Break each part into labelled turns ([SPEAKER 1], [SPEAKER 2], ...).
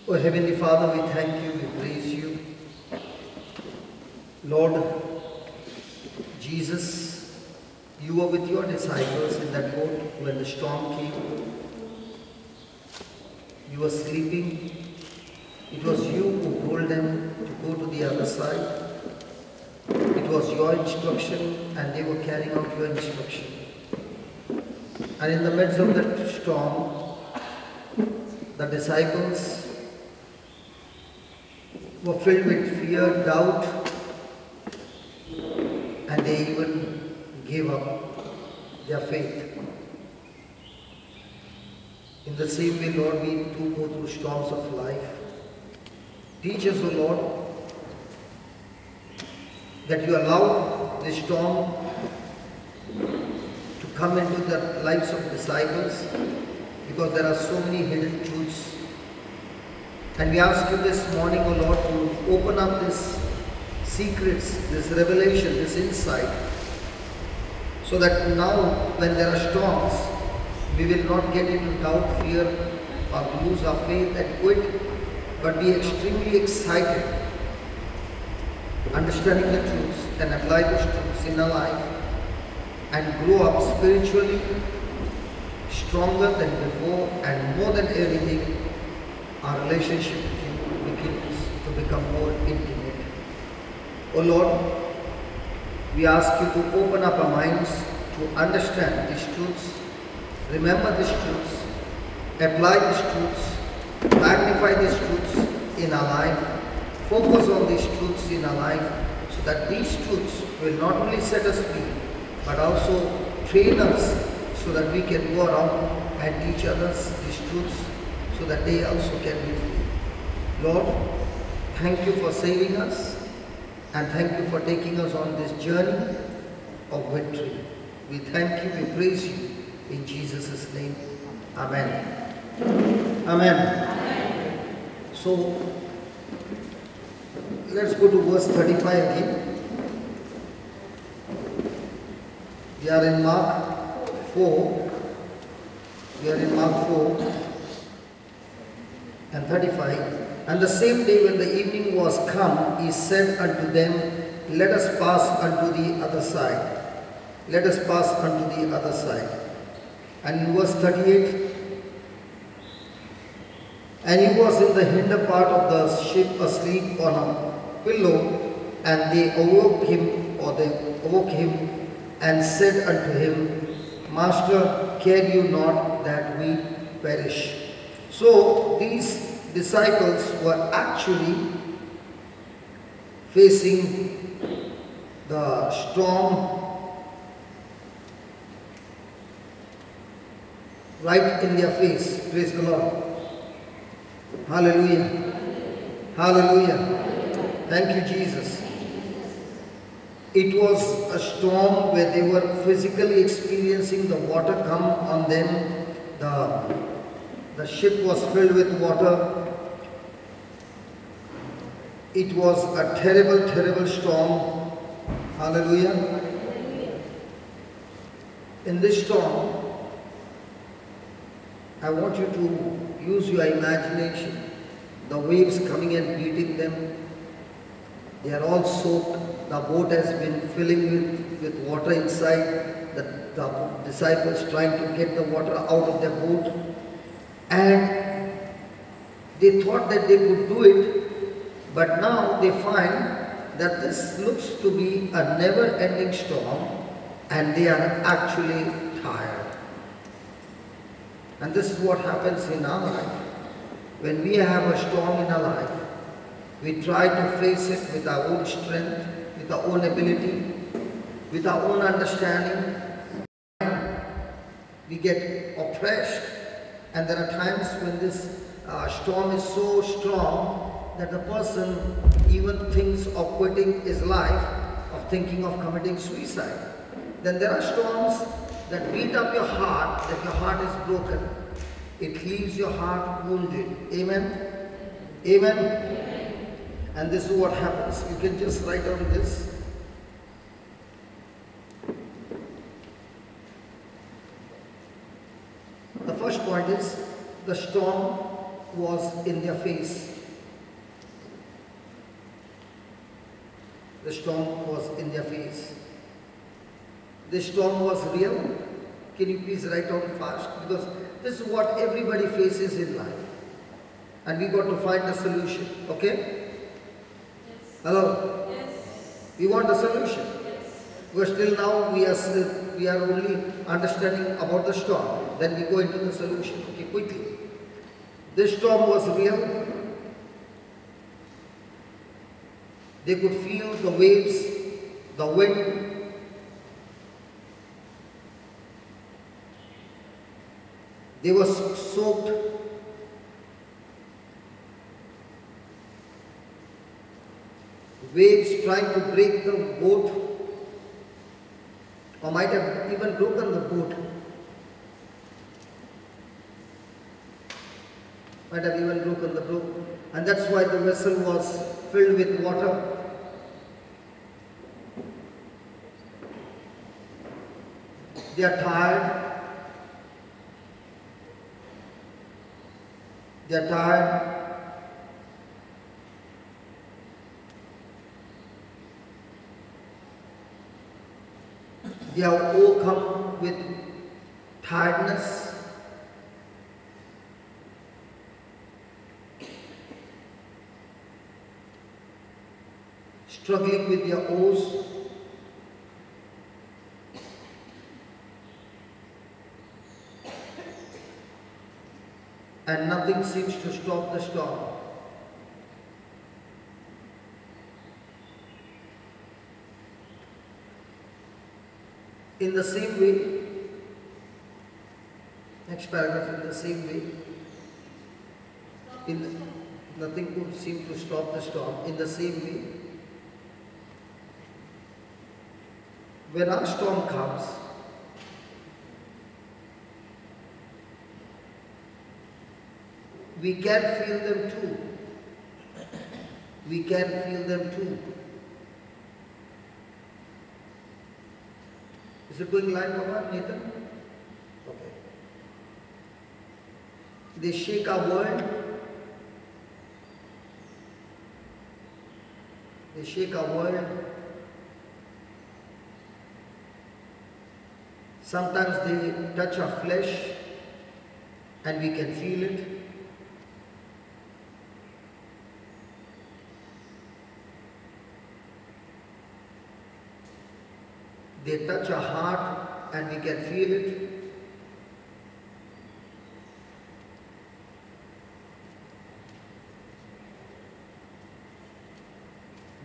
[SPEAKER 1] Oh Heavenly Father, we thank you, we praise you. Lord Jesus, you were with your disciples in that boat when the storm came. You were sleeping. It was you who told them to go to the other side. It was your instruction and they were carrying out your instruction. And in the midst of that storm, the disciples were filled with fear, doubt, and they even gave up their faith. In the same way, Lord, we too go through storms of life. Teach us, O Lord, that you allow this storm to come into the lives of disciples, because there are so many hidden truths. And we ask you this morning, O Lord, to open up these secrets, this revelation, this insight, so that now when there are storms, we will not get into doubt, fear, or lose our faith and quit, but be extremely excited, understanding the truths and apply those truths in our life, and grow up spiritually stronger than before, and more than anything, our relationship with you begins to become more intimate. Oh Lord, we ask you to open up our minds to understand these truths, remember these truths, apply these truths, magnify these truths in our life, focus on these truths in our life, so that these truths will not only set us free, but also train us so that we can go around and teach others these truths, so that they also can be free. Lord, thank you for saving us, and thank you for taking us on this journey of victory. We thank you, we praise you in Jesus' name. Amen. Amen. Amen. So, let's go to verse 35 again. We are in Mark 4. We are in Mark 4 and 35. And the same day when the evening was come, he said unto them, Let us pass unto the other side. Let us pass unto the other side. And in verse 38, and he was in the hinder part of the ship asleep on a pillow, and they awoke him and said unto him, Master, care you not that we perish? So these disciples were actually facing the storm right in their face. Praise the Lord. Hallelujah. Hallelujah. Thank you, Jesus. It was a storm where they were physically experiencing the water come on them. The ship was filled with water. It was a terrible, terrible storm. Hallelujah. In this storm, I want you to use your imagination. The waves coming and beating them. They are all soaked. The boat has been filling with water inside. The disciples trying to get the water out of their boat. And they thought that they could do it, but now they find that this looks to be a never-ending storm, and they are actually tired. And this is what happens in our life. When we have a storm in our life, we try to face it with our own strength, with our own ability, with our own understanding. We get oppressed, and there are times when this storm is so strong that the person even thinks of quitting his life, of thinking of committing suicide. Then there are storms that beat up your heart, that your heart is broken. It leaves your heart wounded. Amen? Amen? And this is what happens. You can just write down this. The first point is, the storm was in their face. The storm was in their face. The storm was real. Can you please write down fast? Because this is what everybody faces in life. And we got to find a solution. Okay?
[SPEAKER 2] Yes.
[SPEAKER 1] Hello?
[SPEAKER 2] Yes.
[SPEAKER 1] We want a solution.
[SPEAKER 2] Yes.
[SPEAKER 1] Because till now we are only understanding about the storm. Then we go into the solution. Okay, quickly. This storm was real. They could feel the waves, the wind. They were soaked. Waves trying to break the boat, or might have even broken the boat. Might have even broken the boat. And that's why the vessel was filled with water. They are tired. They are tired. They are overcome with tiredness. Struggling with their oars. And nothing seems to stop the storm. In the same way, next paragraph, in the same way, nothing could seem to stop the storm. In the same way, when our storm comes, we can feel them too. We can feel them too. Is it going line over, Nathan? Okay. They shake our world. They shake our world. Sometimes they touch our flesh and we can feel it. They touch our heart and we can feel it.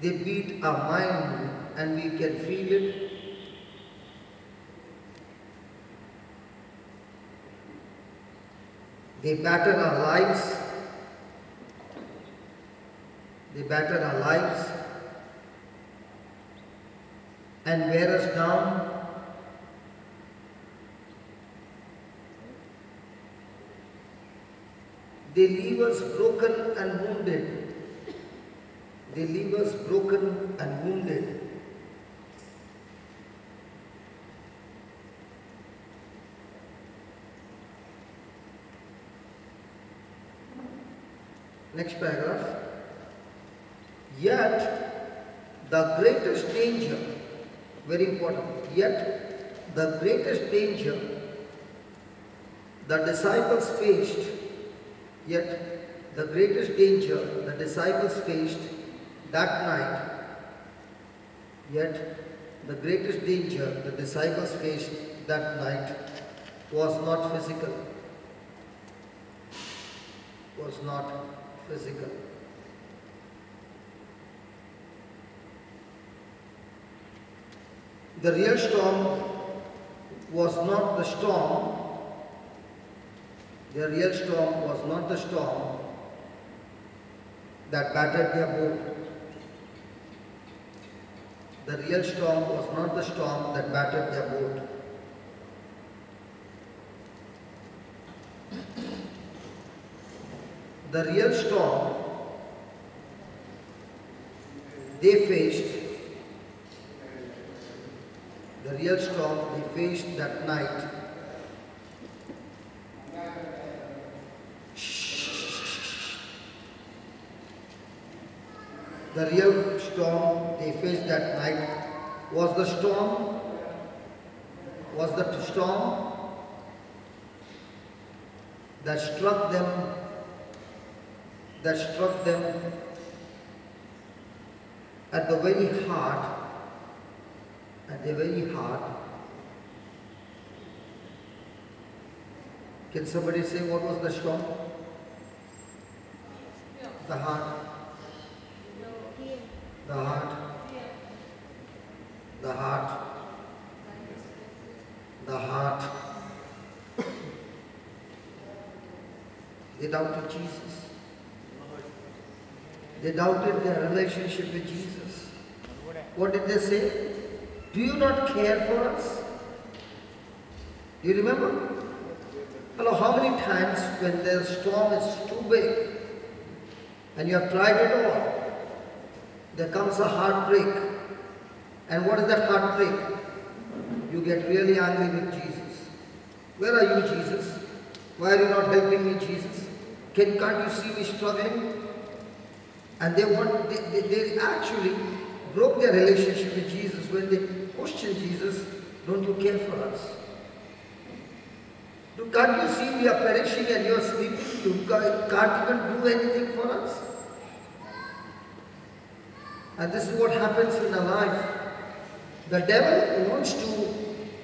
[SPEAKER 1] They beat our mind and we can feel it. They batter our lives. They batter our lives and wear us down. They leave us broken and wounded. They leave us broken and wounded. Next paragraph. Yet the greatest danger, very important, yet the greatest danger the disciples faced, yet the greatest danger the disciples faced that night, yet the greatest danger the disciples faced that night was not physical. Was not physical. The real storm was not the storm. The real storm was not the storm that battered their boat. The real storm was not the storm that battered their boat. The real storm they faced, the real storm they faced that night the real storm they faced that night was the storm that struck them at the very heart. Can somebody say what was the storm? The heart. They doubted Jesus. They doubted their relationship with Jesus. What did they say? Do you not care for us? Do you remember? Hello, how many times when the storm is too big and you have tried it all, there comes a heartbreak. And what is that heartbreak? You get really angry with Jesus. Where are you, Jesus? Why are you not helping me, Jesus? Can't you see me struggling? And they actually broke their relationship with Jesus when they questioned Jesus, don't you care for us? Can't you see we are perishing and you are sleeping? You can't even do anything for us? And this is what happens in our life. The devil wants to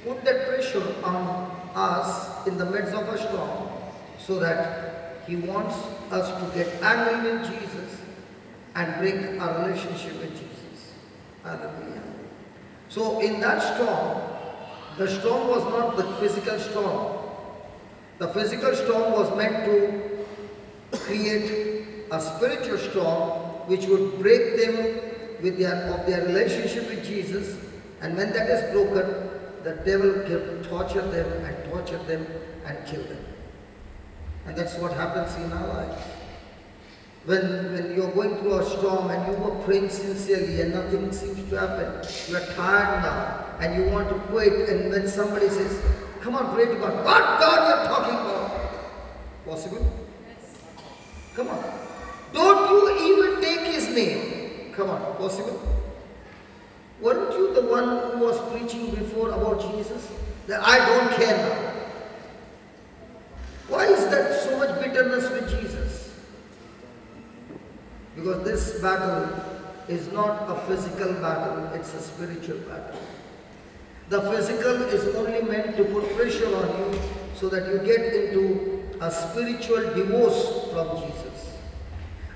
[SPEAKER 1] put that pressure on us in the midst of a storm so that he wants us to get angry with Jesus and break our relationship with Jesus. Hallelujah. So in that storm, the storm was not the physical storm. The physical storm was meant to create a spiritual storm which would break them of their relationship with Jesus, and when that is broken, the devil can torture them and kill them. And that's what happens in our life. When you're going through a storm and you were praying sincerely and nothing seems to happen, you are tired now and you want to quit, and when somebody says, come on, pray to God. What God you're talking about? Possible?
[SPEAKER 2] Yes.
[SPEAKER 1] Come on. Don't you even take his name. Come on, possible? Weren't you the one who was preaching before about Jesus? That I don't care now. Why is that so much bitterness with Jesus? Because this battle is not a physical battle, it's a spiritual battle. The physical is only meant to put pressure on you so that you get into a spiritual divorce from Jesus,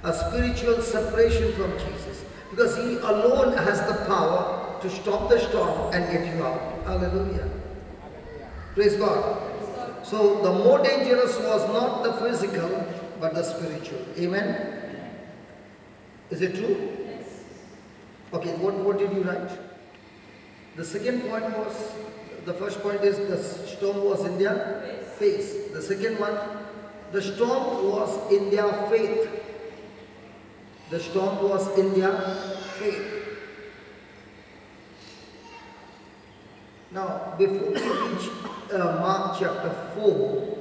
[SPEAKER 1] a spiritual separation from Jesus, because he alone has the power to stop the storm and get you out. Hallelujah. Praise God. So the more dangerous was not the physical but the spiritual. Amen. Is it true?
[SPEAKER 2] Yes.
[SPEAKER 1] Okay, what did you write? The second point was, the first point is the storm was in their face. The second one, the storm was in their faith. The storm was in their faith. Now, before we reach Mark chapter 4,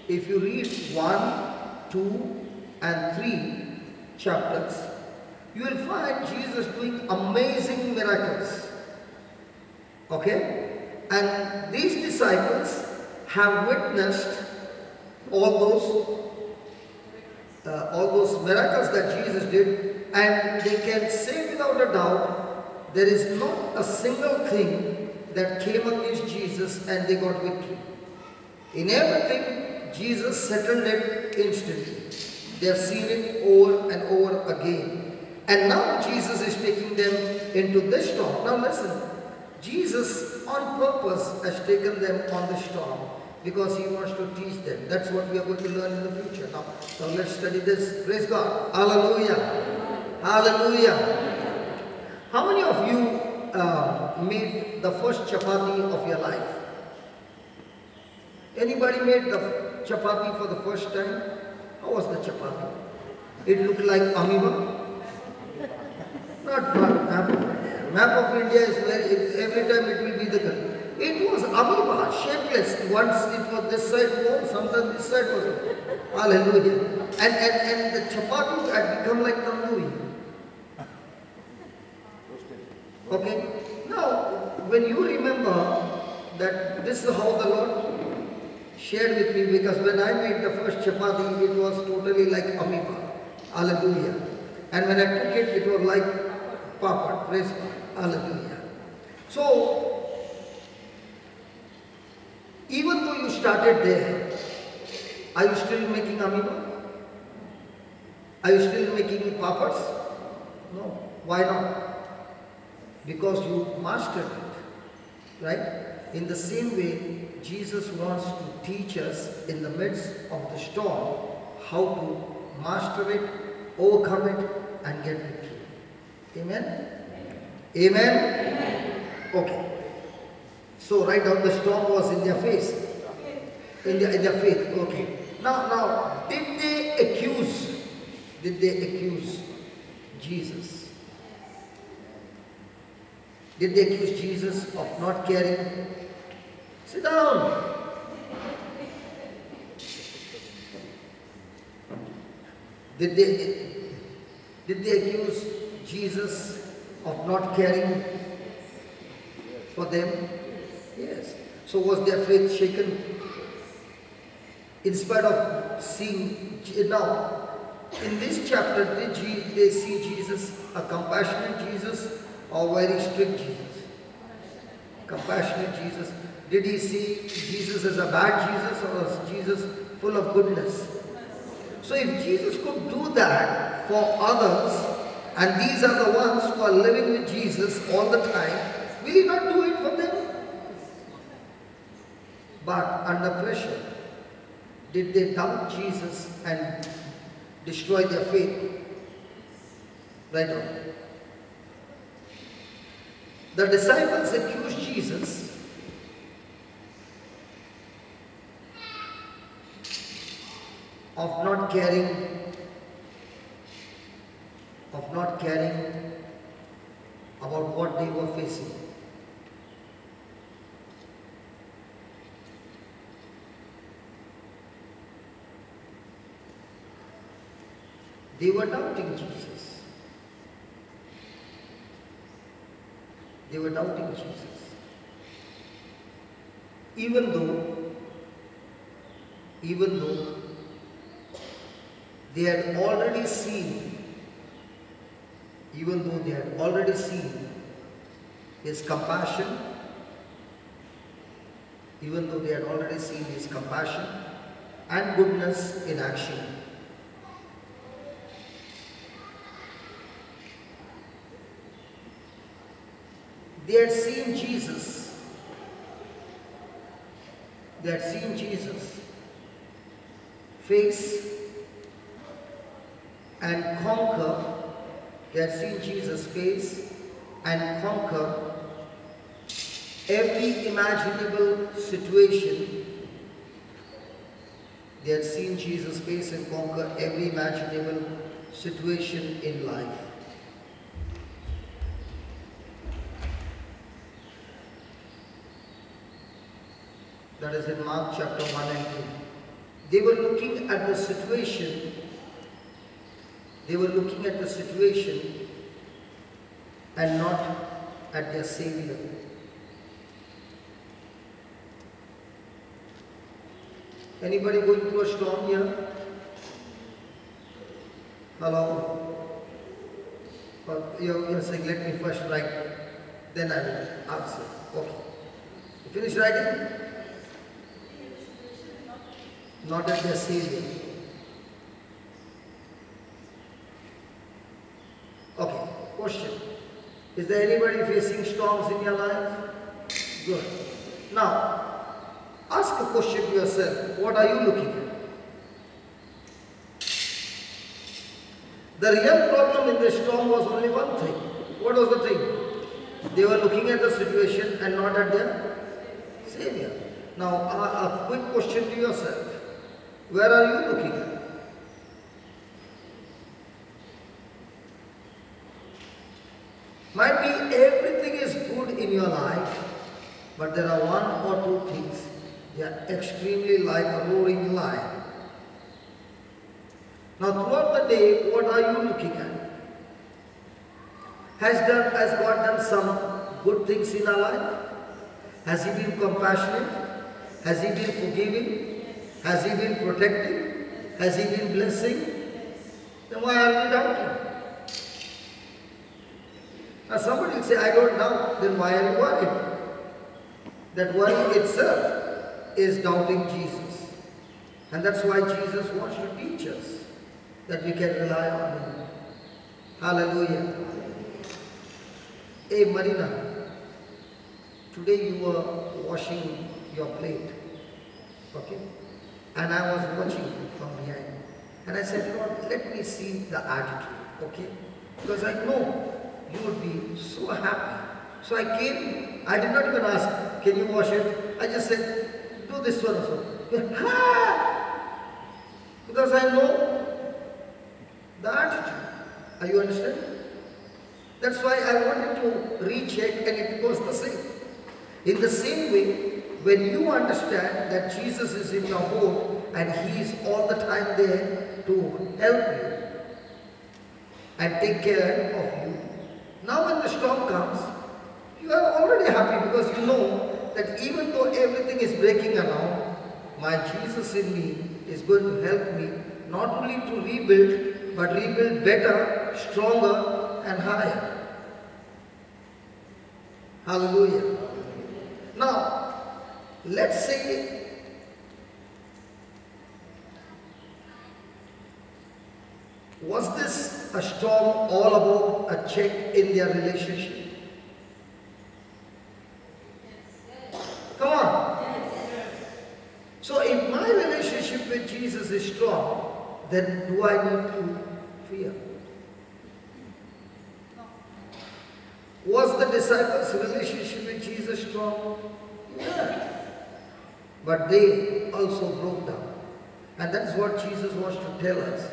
[SPEAKER 1] if you read 1, 2 and 3 chapters, you will find Jesus doing amazing miracles. Okay? And these disciples have witnessed all those miracles that Jesus did, and they can say without a doubt there is not a single thing that came against Jesus and they got victory. In everything, Jesus settled it instantly. They have seen it over and over again. And now Jesus is taking them into this storm. Now listen, Jesus on purpose has taken them on the storm because he wants to teach them. That's what we are going to learn in the future. Now let's study this. Praise God. Hallelujah. Hallelujah. How many of you made the first chapati of your life? Anybody made the chapati for the first time? How was the chapati? It looked like amoeba? Not map of India. Map of India is where every time it will be the girl. It was amoeba, shapeless. Once it was this side more, sometimes this side was more. Hallelujah. And the chapati had become like tandoori. Okay? Now, when you remember that this is how the Lord shared with me, because when I made the first chapati, it was totally like amoeba. Hallelujah. And when I took it, it was like papad. Praise God. Hallelujah. So, even though you started there, are you still making amoeba? Are you still making papads? No. Why not? Because you mastered it. Right? In the same way, Jesus wants to teach us in the midst of the storm how to master it, overcome it, and get victory. Amen? Amen? Okay. So write down the storm was in their face. In their faith. Okay. Now, did they accuse Jesus? Did they accuse Jesus of not caring? Sit down. Did they accuse Jesus of not caring for them? Yes. So was their faith shaken? In spite of seeing, now, in this chapter, did they see Jesus a compassionate Jesus or very strict Jesus? Compassionate Jesus. Did he see Jesus as a bad Jesus or as Jesus full of goodness? So if Jesus could do that for others, and these are the ones who are living with Jesus all the time, will he not do it for them? But under pressure, did they doubt Jesus and destroy their faith? Right on. The disciples accused Jesus of not caring about what they were facing. They were doubting Jesus. They were doubting Jesus. Even though they had already seen his compassion, and goodness in action. They had seen Jesus face and conquer. They had seen Jesus face and conquer every imaginable situation. They had seen Jesus face and conquer every imaginable situation in life. That is in Mark chapter 1 and 2. They were looking at the situation. And not at their Savior. Anybody going through a storm here? Hello? You're saying, let me first write, then I will answer. Okay. You finish writing? Not at their Savior. Okay, question. Is there anybody facing storms in your life? Good. Now, ask a question to yourself. What are you looking at? The real problem in the storm was only one thing. What was the thing? They were looking at the situation and not at their Savior. Now, a quick question to yourself. Where are you looking at? Might be everything is good in your life, but there are one or two things. They are extremely like a roaring lion. Now throughout the day, what are you looking at? Has God done some good things in our life? Has He been compassionate? Has He been forgiving? Has He been protecting? Has He been blessing? Then why are we doubting? Now somebody will say, I don't doubt. Then why are you worried? That worry itself is doubting Jesus. And that's why Jesus wants to teach us that we can rely on Him. Hallelujah. Hey Marina, today you were washing your plate, okay? And I was watching you from behind. And I said, Lord, let me see the attitude, okay? Because I know you would be so happy. So I came, I did not even ask, can you wash it? I just said, do this one also. Because I know the attitude. Are you understand? That's why I wanted to recheck, and it goes the same. In the same way, when you understand that Jesus is in your home and He is all the time there to help you and take care of you, now when the storm comes, you are already happy because you know that even though everything is breaking around, my Jesus in me is going to help me not only to rebuild, but rebuild better, stronger and higher. Hallelujah. Now, let's say was this a storm all about a check in their relationship? Come on. So if my relationship with Jesus is strong, then do I need to fear? Was the disciples' relationship with Jesus strong? Yeah. But they also broke down. And that's what Jesus wants to tell us.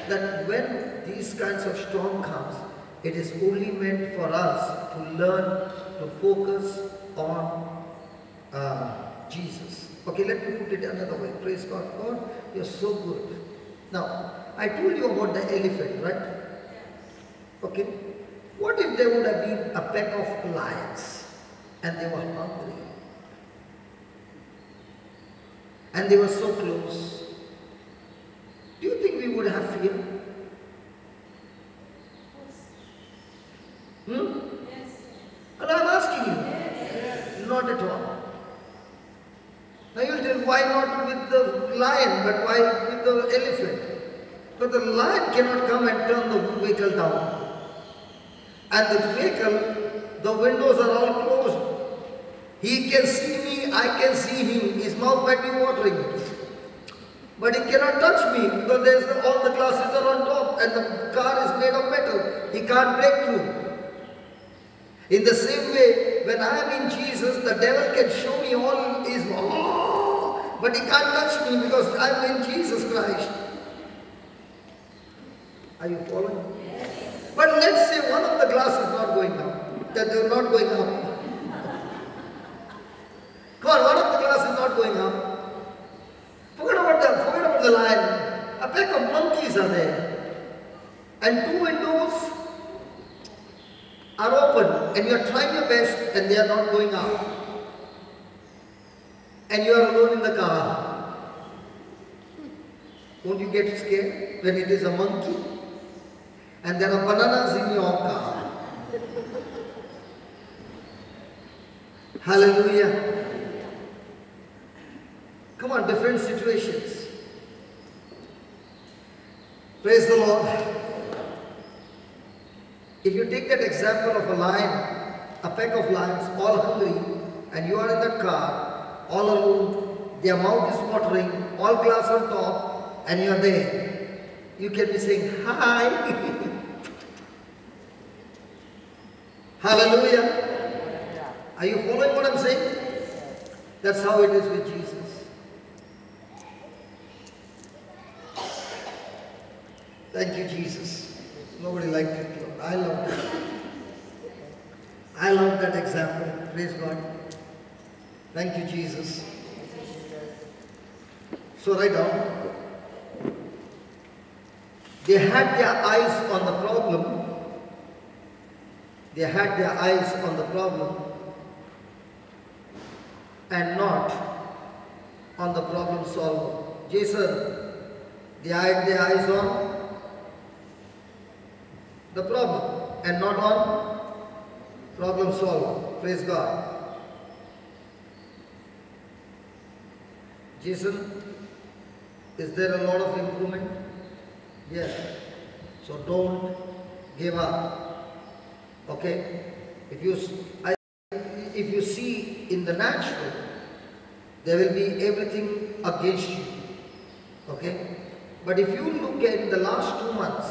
[SPEAKER 1] That when these kinds of storm comes, it is only meant for us to learn to focus on Jesus. Okay, let me put it another way. Praise God. God, you're so good. Now, I told you about the elephant, right? Okay. What if there would have been a pack of lions and they were hungry? And they were so close. Do you think we would have fear?
[SPEAKER 2] Yes.
[SPEAKER 1] And I'm asking you. Yes. Not at all. Now you'll tell, why not with the lion, but why with the elephant? But the lion cannot come and turn the vehicle down. And the vehicle, the windows are all closed. He can see me, I can see him. His mouth might be watering. But he cannot touch me because all the glasses are on top and the car is made of metal. He can't break through. In the same way, when I am in Jesus, the devil can show me all his, but he can't touch me because I am in Jesus Christ. Are you following? But let's say one of the glasses is not going up, that they're not going up. Come on, one of the glasses is not going up. Forget about the lion. A pack of monkeys are there. And two windows are open and you are trying your best and they are not going up. And you are alone in the car. Won't you get scared when it is a monkey? And there are bananas in your car. Hallelujah. Come on, different situations. Praise the Lord. If you take that example of a lion, a pack of lions, all hungry, and you are in the car, all alone, their mouth is watering, all glass on top, and you are there. You can be saying, hi. Hallelujah. Are you following what I'm saying? That's how it is with Jesus. Thank you, Jesus. Nobody liked it. I loved it. I love that example. Praise God. Thank you, Jesus. So write down. They had their eyes on the problem, They had their eyes on the problem and not on the problem solver. Jason, they had their eyes on the problem and not on problem solver. Praise God. Jason, is there a lot of improvement? Yes. So don't give up. Okay? If you see in the natural, there will be everything against you. Okay? But if you look at the last 2 months,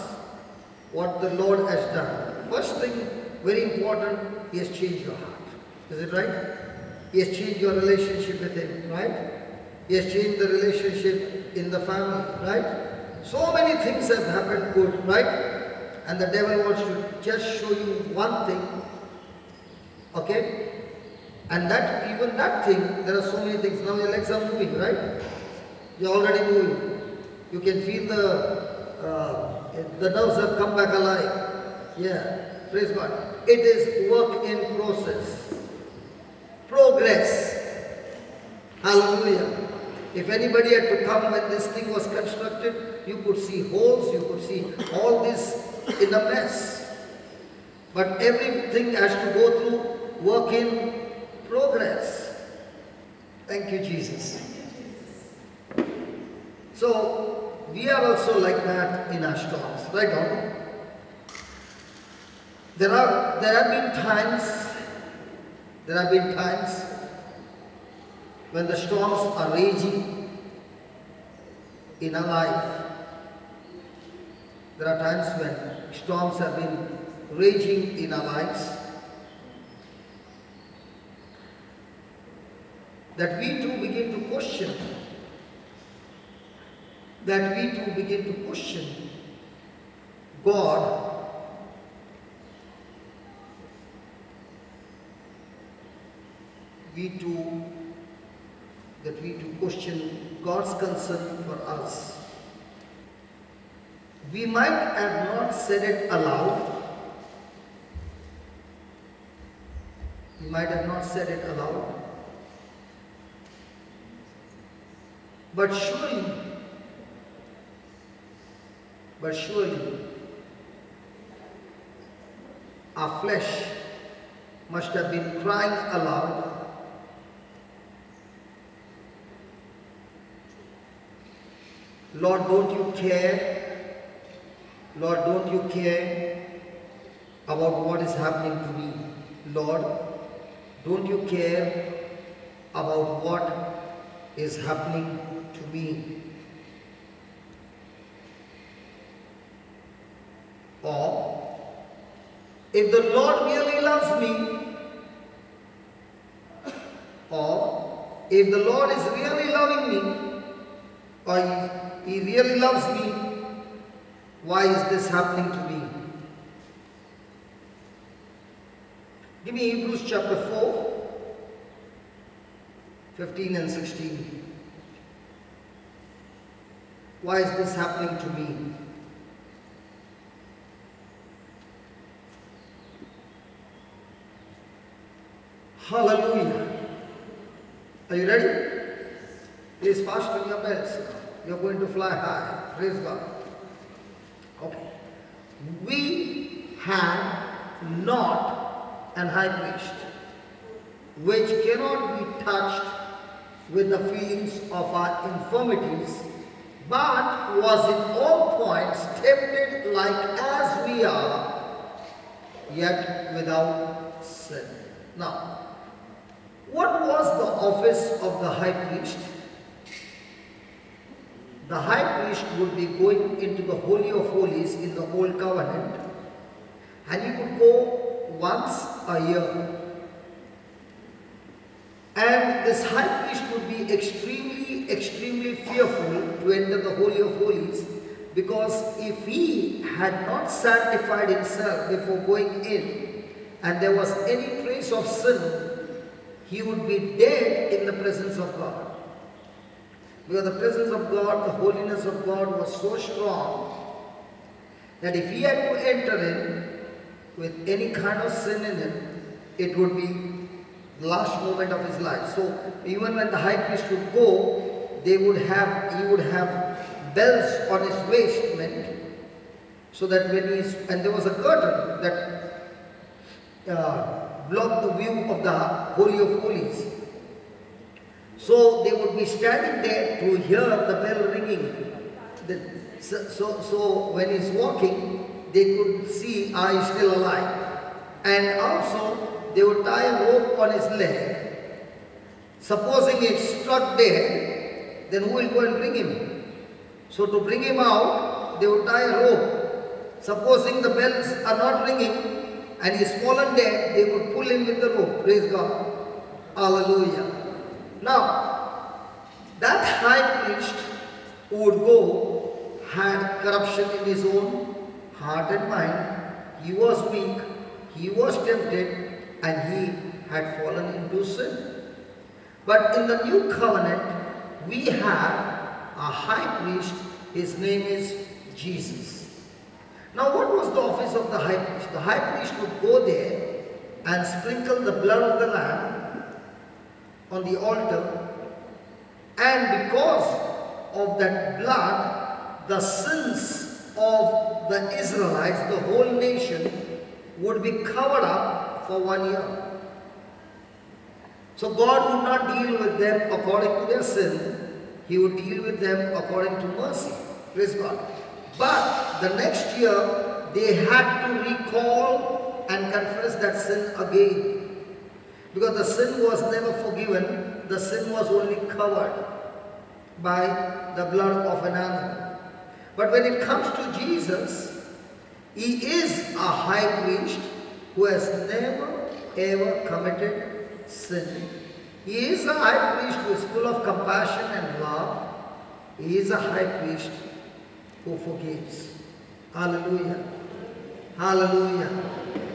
[SPEAKER 1] what the Lord has done, first thing, very important, He has changed your heart. Is it right? He has changed your relationship with Him, right? He has changed the relationship in the family, right? So many things have happened good, right? And the devil wants to just show you one thing, okay? And that, even that thing, there are so many things. Now your legs are moving, right? You're already moving. You can feel the nerves have come back alive. Yeah, praise God. It is work in process. Progress. Hallelujah. If anybody had to come when this thing was constructed, you could see holes, you could see all this in a mess. But everything has to go through work in progress. Thank you, Jesus. So, we are also like that in our storms, right on? There have been times when the storms are raging in our life. There are times when storms have been raging in our lives, that we too begin to question. God. We too question God's concern for us. We might have not said it aloud. But surely, our flesh must have been crying aloud, Lord, don't you care? Lord, don't you care about what is happening to me? Lord, don't you care about what is happening to me? Or, if the Lord really loves me, or if the Lord is really loving me, or He really loves me, why is this happening to me? Give me Hebrews chapter 4, 15 and 16. Why is this happening to me? Hallelujah. Are you ready? Please fasten your belts. You're going to fly high. Praise God. Okay. We have not an high priest which cannot be touched with the feelings of our infirmities, but was in all points tempted like as we are, yet without sin. Now, what was the office of the high priest? The high priest would be going into the Holy of Holies in the Old Covenant, and he could go once a year. And this high priest would be extremely fearful to enter the Holy of Holies, because if he had not sanctified himself before going in, and there was any trace of sin, he would be dead in the presence of God. Because the presence of God, the holiness of God was so strong that if he had to enter in, with any kind of sin in him, it would be the last moment of his life. So even when the high priest would go, he would have bells on his waistment, so that and there was a curtain that blocked the view of the Holy of Holies. So they would be standing there to hear the bell ringing. So when he's walking, they could see, he's still alive. And also, they would tie a rope on his leg. Supposing he struck dead, then who will go and bring him? So to bring him out, they would tie a rope. Supposing the bells are not ringing and he's fallen dead, they would pull him with the rope. Praise God. Hallelujah. Now, that high priest who would go had corruption in his own heart and mind. He was weak, he was tempted, and he had fallen into sin. But in the new covenant, we have a high priest. His name is Jesus. Now, what was the office of the high priest? The high priest would go there and sprinkle the blood of the lamb on the altar, and because of that blood, the sins of the Israelites, the whole nation, would be covered up for 1 year. So God would not deal with them according to their sin, He would deal with them according to mercy. Praise God. But the next year, they had to recall and confess that sin again. Because the sin was never forgiven, the sin was only covered by the blood of an animal. But when it comes to Jesus, He is a high priest who has never ever committed sin. He is a high priest who is full of compassion and love. He is a high priest who forgives. Hallelujah. Hallelujah.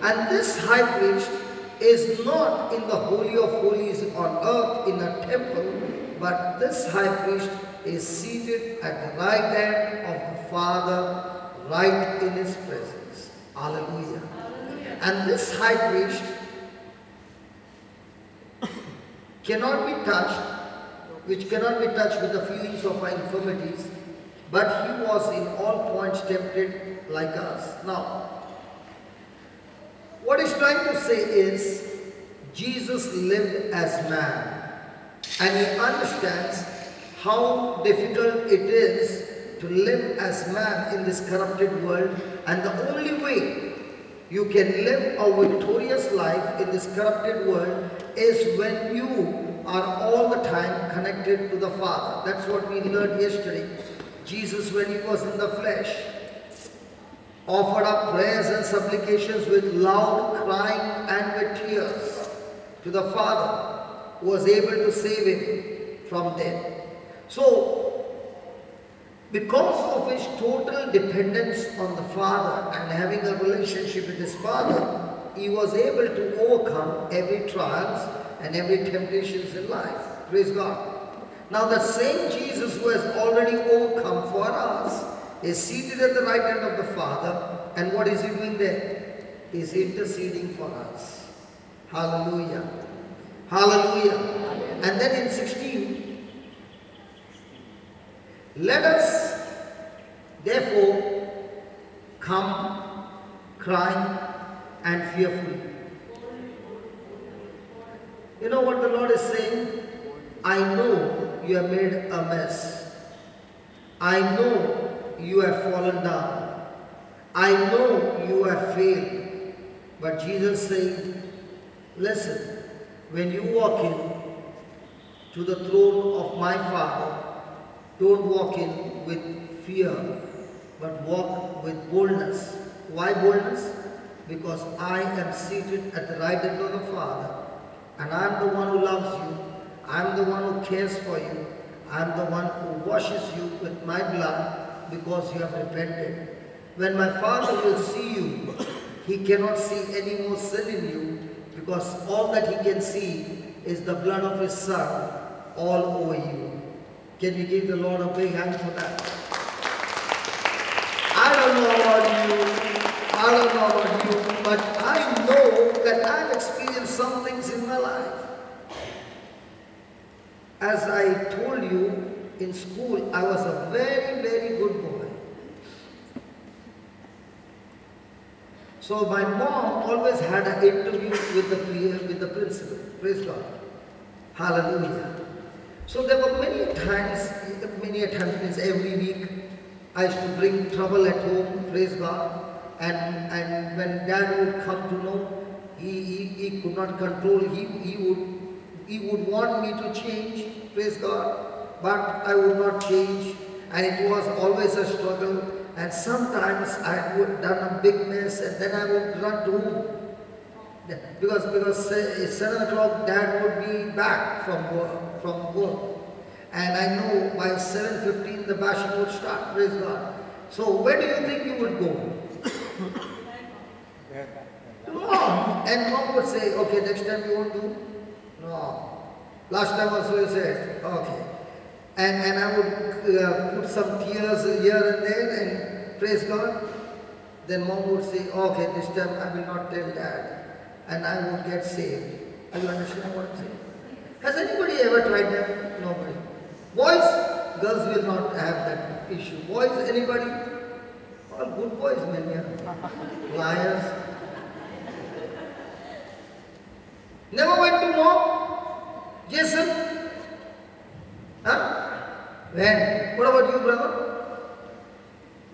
[SPEAKER 1] And this high priest is not in the Holy of Holies on earth in a temple, but this high priest is seated at the right hand of the Father, right in His presence. Hallelujah. And this high priest cannot be touched, which cannot be touched with the feelings of our infirmities, but He was in all points tempted like us. Now, what He's trying to say is, Jesus lived as man, and He understands how difficult it is to live as man in this corrupted world, and the only way you can live a victorious life in this corrupted world is when you are all the time connected to the Father. That's what we learned yesterday. Jesus, when He was in the flesh, offered up prayers and supplications with loud crying and with tears to the Father, who was able to save Him from death. So, because of His total dependence on the Father and having a relationship with His Father, He was able to overcome every trials and every temptations in life. Praise God. Now the same Jesus who has already overcome for us is seated at the right hand of the Father, and what is He doing there? He is interceding for us. Hallelujah. Hallelujah. And then in 16, let us therefore come crying and fearfully. You know what the Lord is saying? I know you have made a mess. I know you have fallen down. I know you have failed. But Jesus is saying, listen, when you walk in to the throne of my Father, don't walk in with fear, but walk with boldness. Why boldness? Because I am seated at the right hand of the Father, and I am the one who loves you. I am the one who cares for you. I am the one who washes you with my blood because you have repented. When my Father will see you, He cannot see any more sin in you, because all that He can see is the blood of His Son all over you. Can we give the Lord a big hand for that? I don't know about you, but As I told you, in school, I was a very, very good boy. So my mom always had an interview with the principal. Praise God. Hallelujah. So there were many times means every week, I used to bring trouble at home, praise God. And when dad would come to know, he could not control, he would want me to change, praise God, but I would not change, and it was always a struggle. And sometimes I would done a big mess, and then I would run to home. Because 7 o'clock dad would be back from work. And I know by 7:15 the bashing would start, praise God. So where do you think you would go? To mom. And mom would say, okay, next time you won't do? No. Last time also you said, okay. And I would put some tears here and there and praise God. Then mom would say, okay, this time I will not tell dad. And I would get saved. Are you understanding what I'm saying? Has anybody ever tried that? Nobody. Boys, girls will not have that issue. Boys, anybody? All good boys, man, yeah. Liars. Never went to mom? Jason? Huh? When? What about you, brother?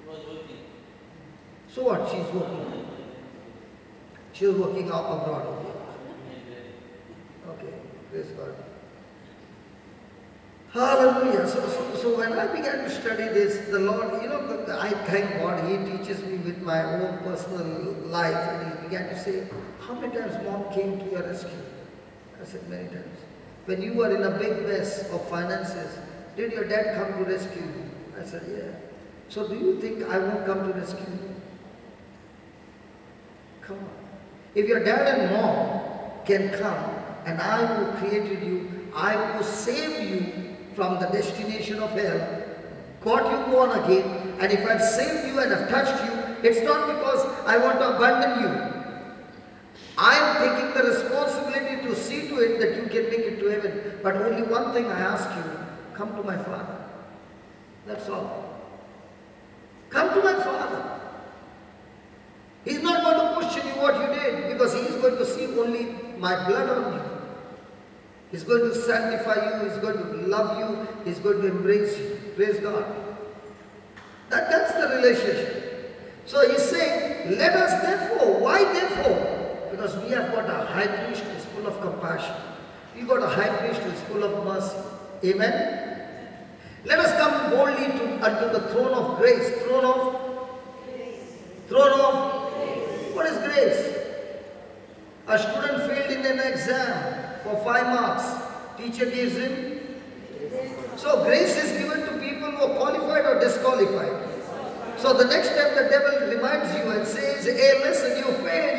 [SPEAKER 3] He was working.
[SPEAKER 1] So what? She's working. She's working out abroad. Okay, praise God. Hallelujah. So when I began to study this, the Lord, I thank God, He teaches me with my own personal life. And He began to say, how many times mom came to your rescue? I said, many times. When you were in a big mess of finances, did your dad come to rescue you? I said, yeah. So do you think I won't come to rescue you? Come on. If your dad and mom can come, and I who created you, I who saved you from the destination of hell, got you born again, and if I've saved you and I've touched you, it's not because I want to abandon you. I am taking the responsibility to see to it that you can make it to heaven. But only one thing I ask you, come to my Father. That's all. Come to my Father. He's not going to question you what you did, because He is going to see only my blood on you. He's going to sanctify you, He's going to love you, He's going to embrace you. Praise God. That's the relationship. So He's saying, let us therefore. Why therefore? Because we have got a high priest who is full of compassion. We've got a high priest who is full of mercy. Amen? Let us come boldly unto the throne of grace. Throne of what is grace? A student failed in an exam for 5 marks. Teacher gives him. So grace is given to people who are qualified or disqualified. So the next time the devil reminds you and says, hey, listen, you failed.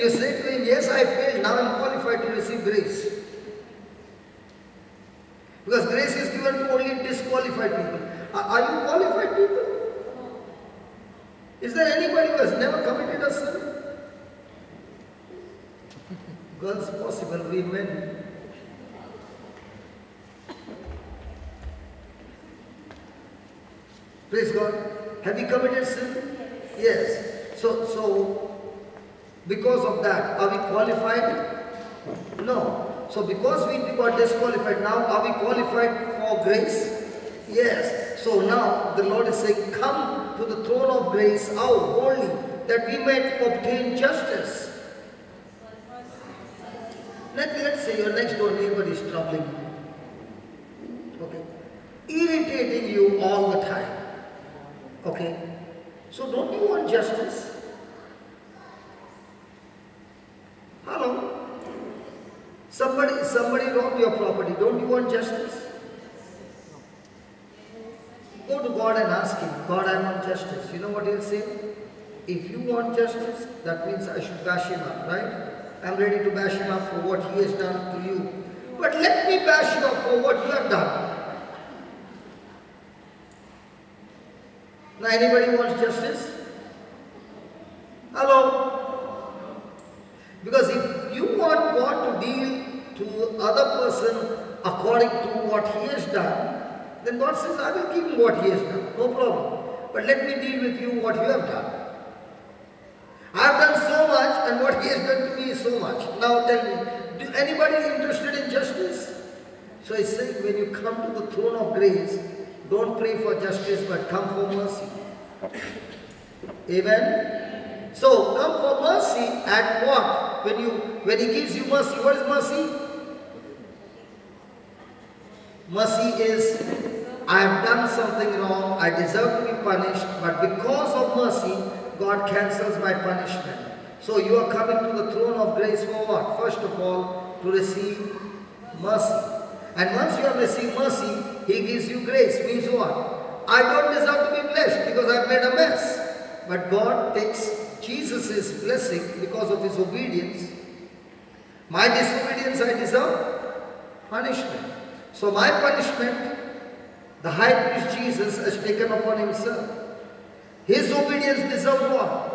[SPEAKER 1] You say to him, yes, I failed. Now I'm qualified to receive grace. Because grace is given to only disqualified people. Are you qualified people? Is there anybody who has never committed a sin? Girls possible, we men. Praise God. Have you committed sin? Yes. So because of that, are we qualified? No. So because we got disqualified, now are we qualified for grace? Yes. So now the Lord is saying, come to the throne of grace, how boldly, that we might obtain justice. Let's say your next door neighbor is troubling you. Okay. Irritating you all the time. Okay. So don't you want justice? Hello? Somebody robbed your property. Don't you want justice? Go to God and ask Him, God, I want justice. You know what He'll say? If you want justice, that means I should bash him up, right? I'm ready to bash him up for what he has done to you. But let me bash you up for what you have done. Now anybody wants justice? Hello? Because if you want God to deal to other person according to what he has done, then God says, I will give him what he has done. No problem. But let me deal with you what you have done. I have done so much and what he has done to me is so much. Now tell me, do anybody interested in justice? So he's saying when you come to the throne of grace, don't pray for justice but come for mercy. Amen? So come for mercy at what? When he gives you mercy, what is mercy? Mercy is, I have done something wrong, I deserve to be punished, but because of mercy, God cancels my punishment. So you are coming to the throne of grace for what? First of all, to receive mercy. And once you have received mercy, he gives you grace. Means what? I don't deserve to be blessed because I've made a mess. But God takes Jesus' blessing because of his obedience. My disobedience, I deserve punishment. So my punishment, the high priest Jesus has taken upon himself. His obedience deserves what?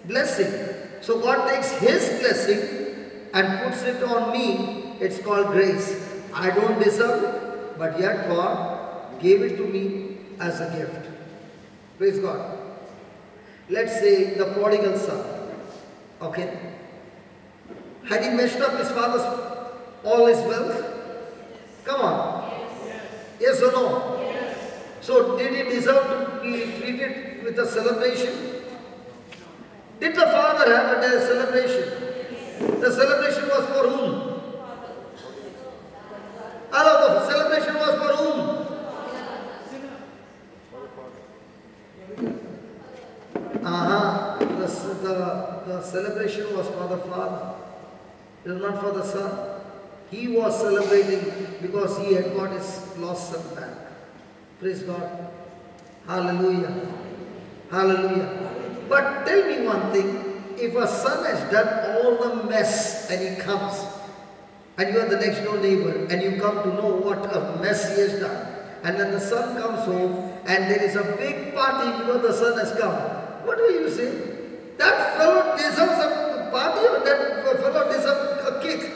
[SPEAKER 1] Blessing. So God takes his blessing and puts it on me. It's called grace. I don't deserve it, but yet God gave it to me as a gift. Praise God. Let's say the prodigal son. Okay. Had he messed up his father's all his wealth? Come on. Yes or no? So did he deserve to be treated with a celebration? Did the father have a celebration? The celebration was for whom? Hello, the celebration was for whom? The celebration was for the father. It was not for the son. He was celebrating because he had got his lost son back. Praise God. Hallelujah. Hallelujah. But tell me one thing. If a son has done all the mess and he comes, and you are the next door neighbor, and you come to know what a mess he has done, and then the son comes home, and there is a big party because the son has come, what will you say? That fellow deserves a party, or that fellow deserves a kick?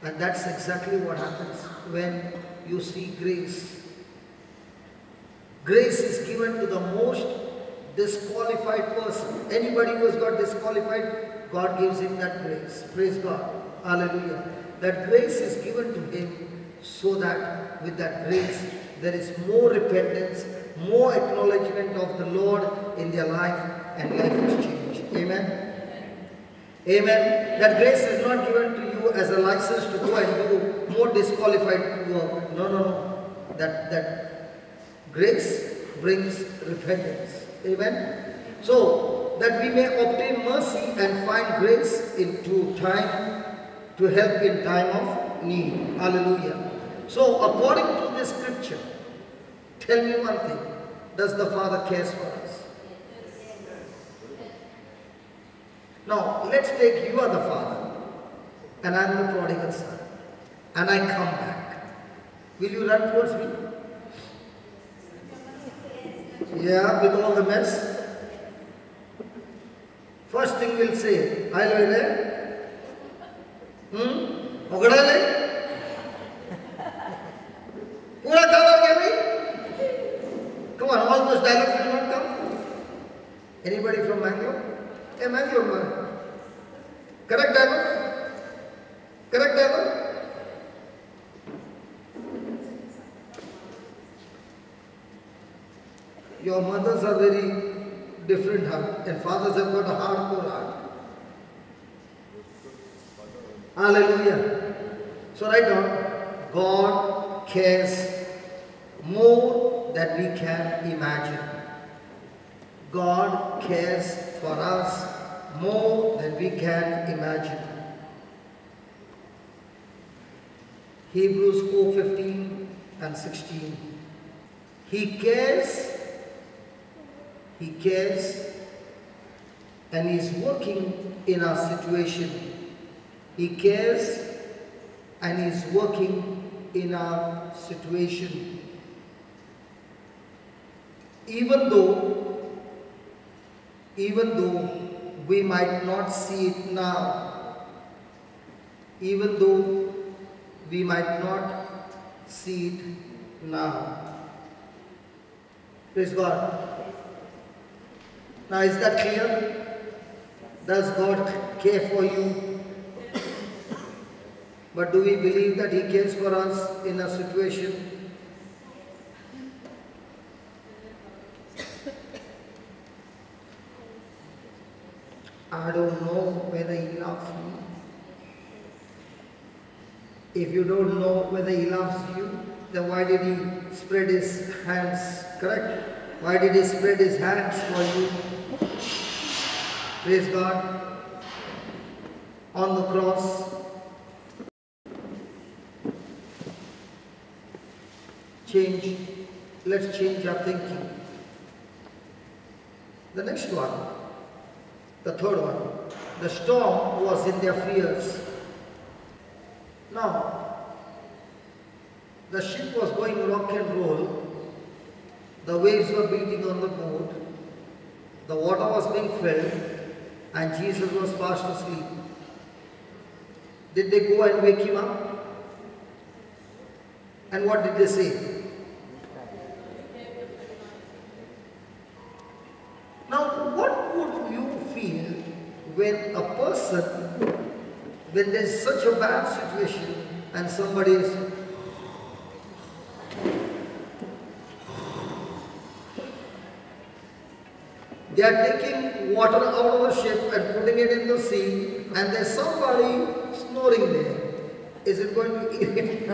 [SPEAKER 1] And that's exactly what happens when you see grace. Grace is given to the most disqualified person. Anybody who has got disqualified, God gives him that grace. Praise God. Hallelujah. That grace is given to him so that with that grace there is more repentance, more acknowledgement of the Lord in their life, and life is changed. Amen. Amen. That grace is not given to you as a license to go and do more disqualified work. No. That grace brings repentance. Amen. So that we may obtain mercy and find grace into time to help in time of need. Hallelujah. So according to this scripture, tell me one thing. Does the Father cares for us? Now let's take you are the father and I am the prodigal son and I come back. Will you run towards me? Yeah, with all the mess. First thing we'll say, I love you. Pura cover gave. Come on, all those dialogues will not come. Anybody from Bangalore? Hey, Bangalore man. Correct dialogue? Correct dialogue? Your mothers are very different heart and fathers have got a hardcore heart. Hallelujah. So write down, God cares more than we can imagine. God cares for us more than we can imagine. Hebrews 4:15 and 16. He cares and He's working in our situation. He cares and He's working in our situation. Even though we might not see it now, even though we might not see it now. Praise God. Now, is that clear? Does God care for you? But do we believe that He cares for us in a situation? I don't know whether He loves me. If you don't know whether He loves you, then why did He spread His hands? Correct? Why did He spread His hands for you? Praise God. On the cross. Let's change our thinking. The next one, the third one. The storm was in their fears. Now, the ship was going rock and roll. The waves were beating on the boat. The water was being filled, and Jesus was fast asleep. Did they go and wake Him up? And what did they say? Now, what would you feel when a person, when there's such a bad situation and somebody is they are taking water out of the ship and putting it in the sea, and there's somebody snoring there. Is it going to irritate?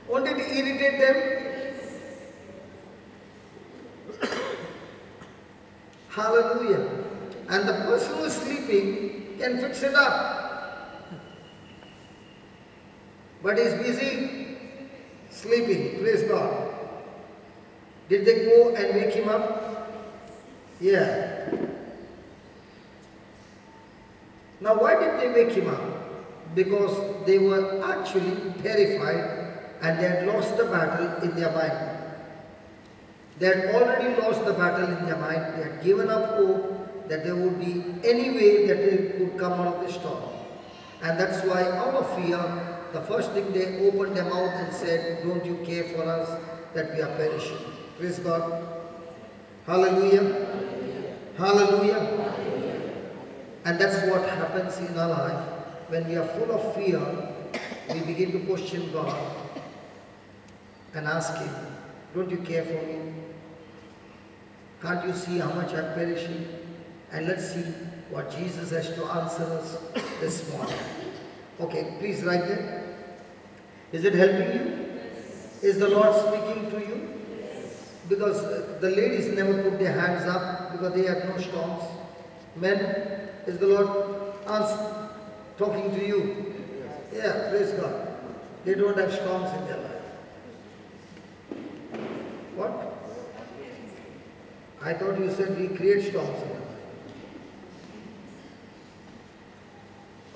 [SPEAKER 1] Won't it irritate them? Hallelujah. And the person who is sleeping can fix it up. But is busy sleeping. Praise God. Did they go and wake him up? Yeah. Now why did they wake him up? Because they were actually terrified and they had lost the battle in their mind. They had already lost the battle in their mind. They had given up hope that there would be any way that they could come out of the storm. And that's why out of fear, the first thing they opened their mouth and said, "Don't you care for us that we are perishing?" Praise God. Hallelujah. Hallelujah. And that's what happens in our life. When we are full of fear, we begin to question God and ask Him, "Don't you care for me? Can't you see how much I'm perishing?" And let's see what Jesus has to answer us this morning. Okay, please write that. Is it helping you? Is the Lord speaking to you? Because the ladies never put their hands up because they have no storms. Men, is the Lord talking to you? Yeah, praise God. They don't have storms in their life. What? I thought you said we create storms in our life.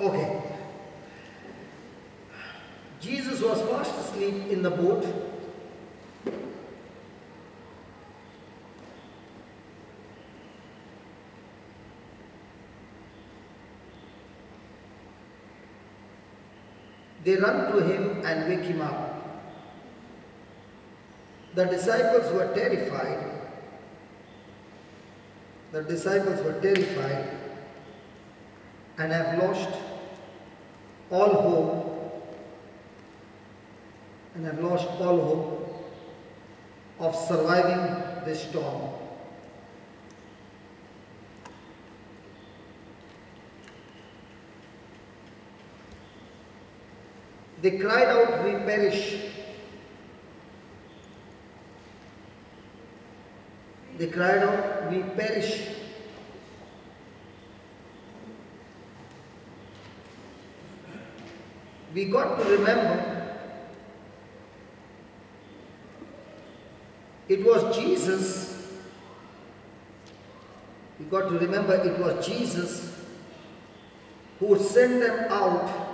[SPEAKER 1] Okay. Jesus was fast asleep in the boat. They run to him and wake him up. The disciples were terrified. The disciples were terrified and have lost all hope of surviving this storm. They cried out, "We perish." They cried out, "We perish." We got to remember it was Jesus. We got to remember it was Jesus who sent them out.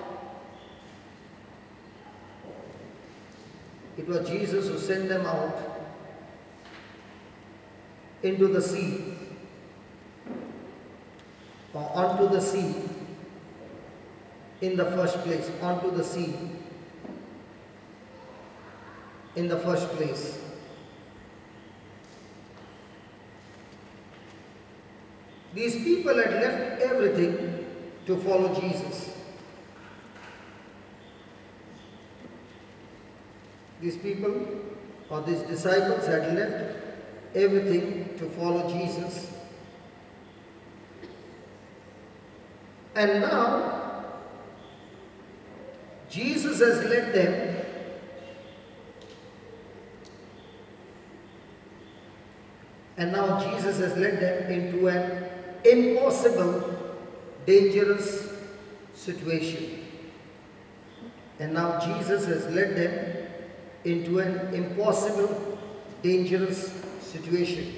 [SPEAKER 1] It was Jesus who sent them out into the sea or onto the sea in the first place, onto the sea in the first place. These people had left everything to follow Jesus. These people or these disciples had left everything to follow Jesus. And now, Jesus has led them into an impossible, dangerous situation. And now Jesus has led them into an impossible, dangerous situation.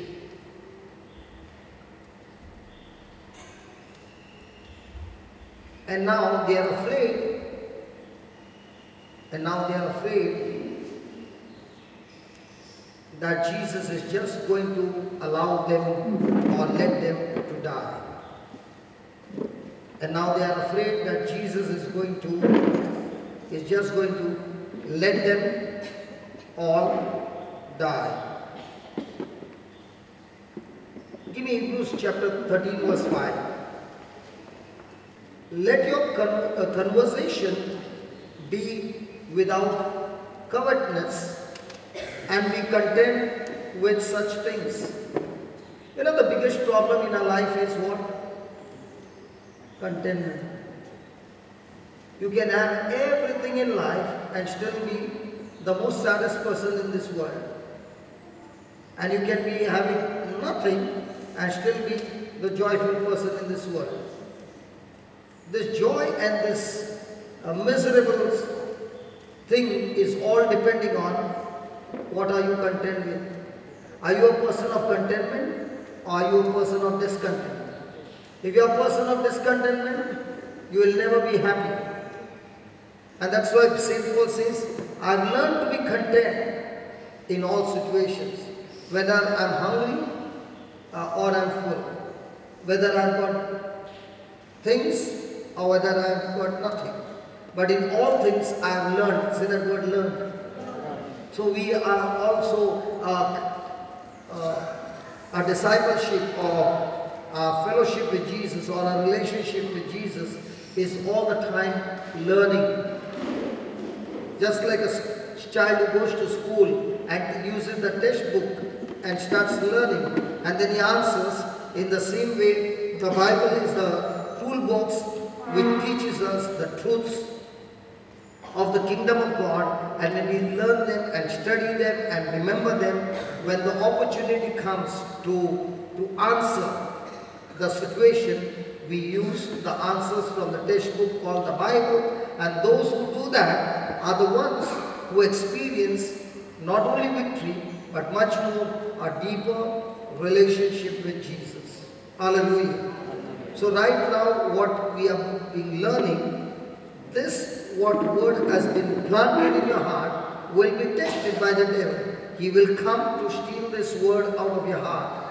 [SPEAKER 1] And now they are afraid. That Jesus is just going to allow them or let them to die. And now they are afraid that Jesus is just going to let them all die. Give me Hebrews chapter 13 verse 5. Let your conversation be without covetousness, and be content with such things. You know, the biggest problem in our life is what? Contentment. You can have everything in life and still be the most saddest person in this world. And you can be having nothing and still be the joyful person in this world. This joy and this miserable thing is all depending on what are you content with. Are you a person of contentment or are you a person of discontentment? If you are a person of discontentment, you will never be happy. And that's why St. Paul says, I've learned to be content in all situations. Whether I'm hungry or I'm full. Whether I've got things or whether I've got nothing. But in all things I have learned. Say that word, learned. So we are also a discipleship or a fellowship with Jesus or a relationship with Jesus is all the time learning. Just like a child who goes to school and uses the textbook and starts learning, and then he answers. In the same way, the Bible is the toolbox which teaches us the truths of the kingdom of God, and when we learn them and study them and remember them, when the opportunity comes to answer the situation, we use the answers from the textbook called the Bible, and those who do that are the ones who experience not only victory but much more a deeper relationship with Jesus. Hallelujah. So right now what we have been learning, what word has been planted in your heart will be tested by the devil. He will come to steal this word out of your heart.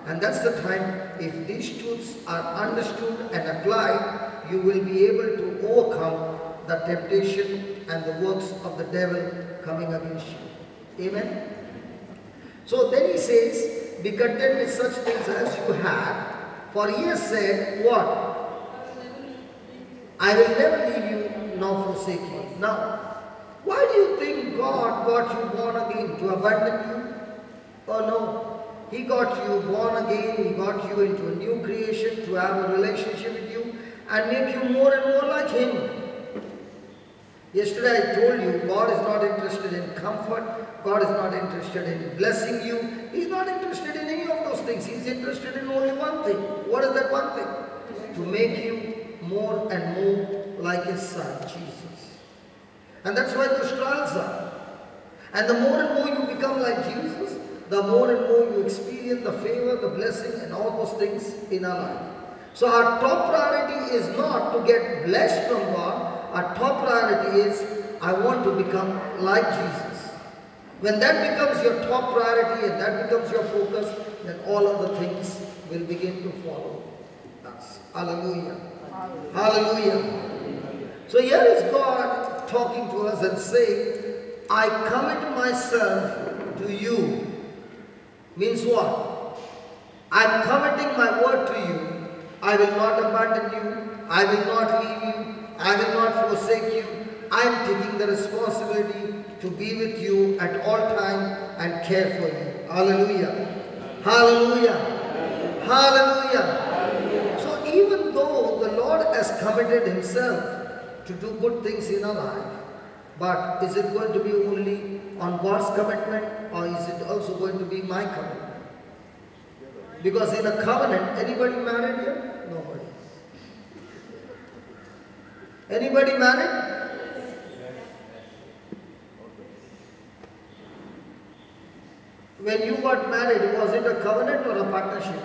[SPEAKER 1] And that's the time, if these truths are understood and applied, you will be able to overcome the temptation and the works of the devil coming against you. Amen? So then he says, be content with such things as you have, for he has said, what? I will never leave you nor forsake you. Now, why do you think God got you born again? To abandon you? Oh no. He got you born again, He got you into a new creation to have a relationship with you and make you more and more like Him. Yesterday I told you, God is not interested in comfort, God is not interested in blessing you, He's not interested in any of those things. He's interested in only one thing. What is that one thing? To make you more and more like His Son, Jesus. And that's why those trials are. And the more and more you become like Jesus, the more and more you experience the favor, the blessing and all those things in our life. So our top priority is not to get blessed from God. Our top priority is, I want to become like Jesus. When that becomes your top priority and that becomes your focus, then all other things will begin to follow us. Hallelujah. Hallelujah. So here is God talking to us and saying, I commit myself to you. Means what? I'm committing my word to you. I will not abandon you. I will not leave you. I will not forsake you. I am taking the responsibility to be with you at all time and care for you. Hallelujah. Hallelujah. Hallelujah. So even though the Lord has committed himself to do good things in our life, but is it going to be only on God's commitment, or is it also going to be my commitment? Because in a covenant, anybody married here? Nobody. Anybody married? When you got married, was it a covenant or a partnership?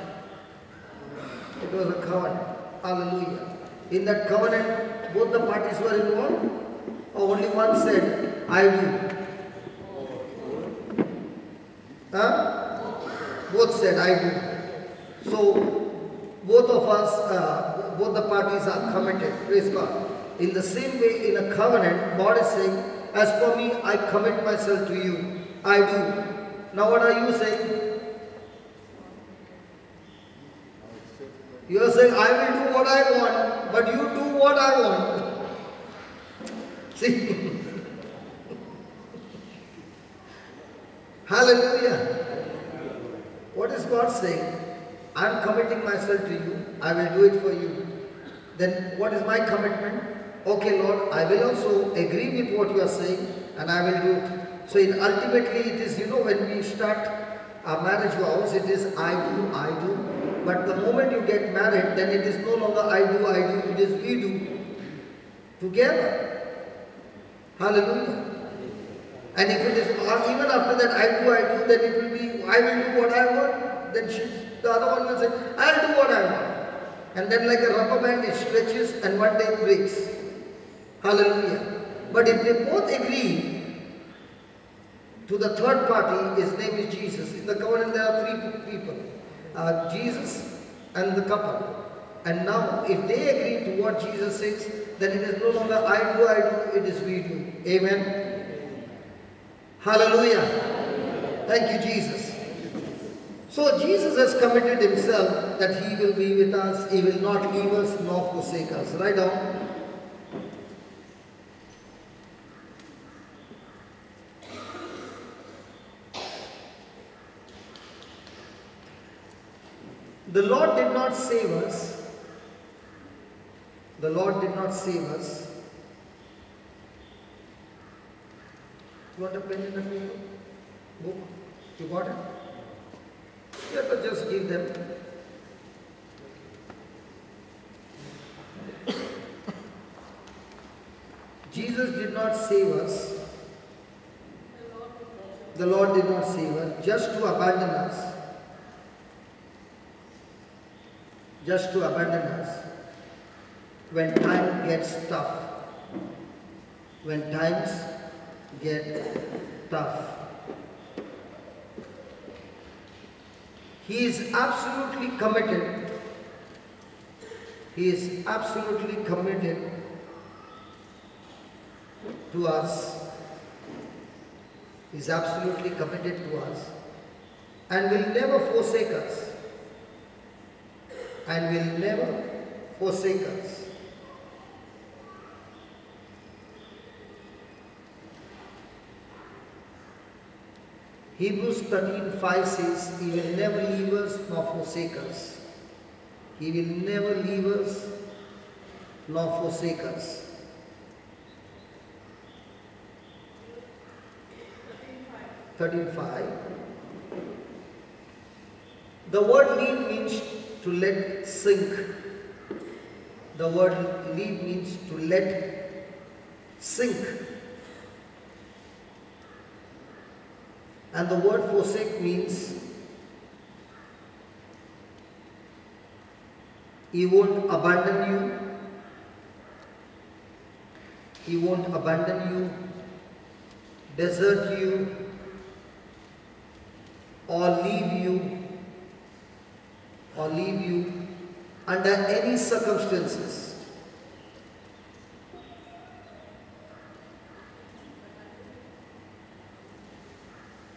[SPEAKER 1] It was a covenant. Hallelujah. In that covenant, both the parties were involved, or only one said, I do? Huh? Both said, I do. So, both of us, both the parties are committed. Praise God. In the same way, in a covenant, God is saying, as for me, I commit myself to you. I do. Now what are you saying? You are saying, I will do what I want, but you do what I want. See? Hallelujah. What is God saying? I am committing myself to you. I will do it for you. Then what is my commitment? Okay, Lord, I will also agree with what you are saying, and I will do it. So ultimately it is, when we start our marriage vows, it is I do. But the moment you get married, then it is no longer I do, it is we do. Together. Hallelujah. And if it is, even after that I do, then it will be, I will do what I want. Then the other one will say, I'll do what I want. And then like a rubber band, it stretches and one day it breaks. Hallelujah. But if they both agree to the third party, his name is Jesus. In the covenant there are three people. Jesus and the couple. And now if they agree to what Jesus says, then it is no longer I do, it is we do. Amen. Hallelujah. Thank you, Jesus. So Jesus has committed himself that he will be with us, he will not leave us nor forsake us. Write down. The Lord did not save us. The Lord did not save us. You want a pen and a paper? Book? You got it? You have to just give them. Jesus did not save us. The Lord did not save us just to abandon us. Just to abandon us when time gets tough. When times get tough. He is absolutely committed. He is absolutely committed to us. He is absolutely committed to us and will never forsake us. And will never forsake us. Hebrews 13:5 says, He will never leave us nor forsake us. He will never leave us nor forsake us. 13:5. The word leave means to let sink. The word leave means to let sink. And the word forsake means He won't abandon you. He won't abandon you, desert you, or leave you under any circumstances.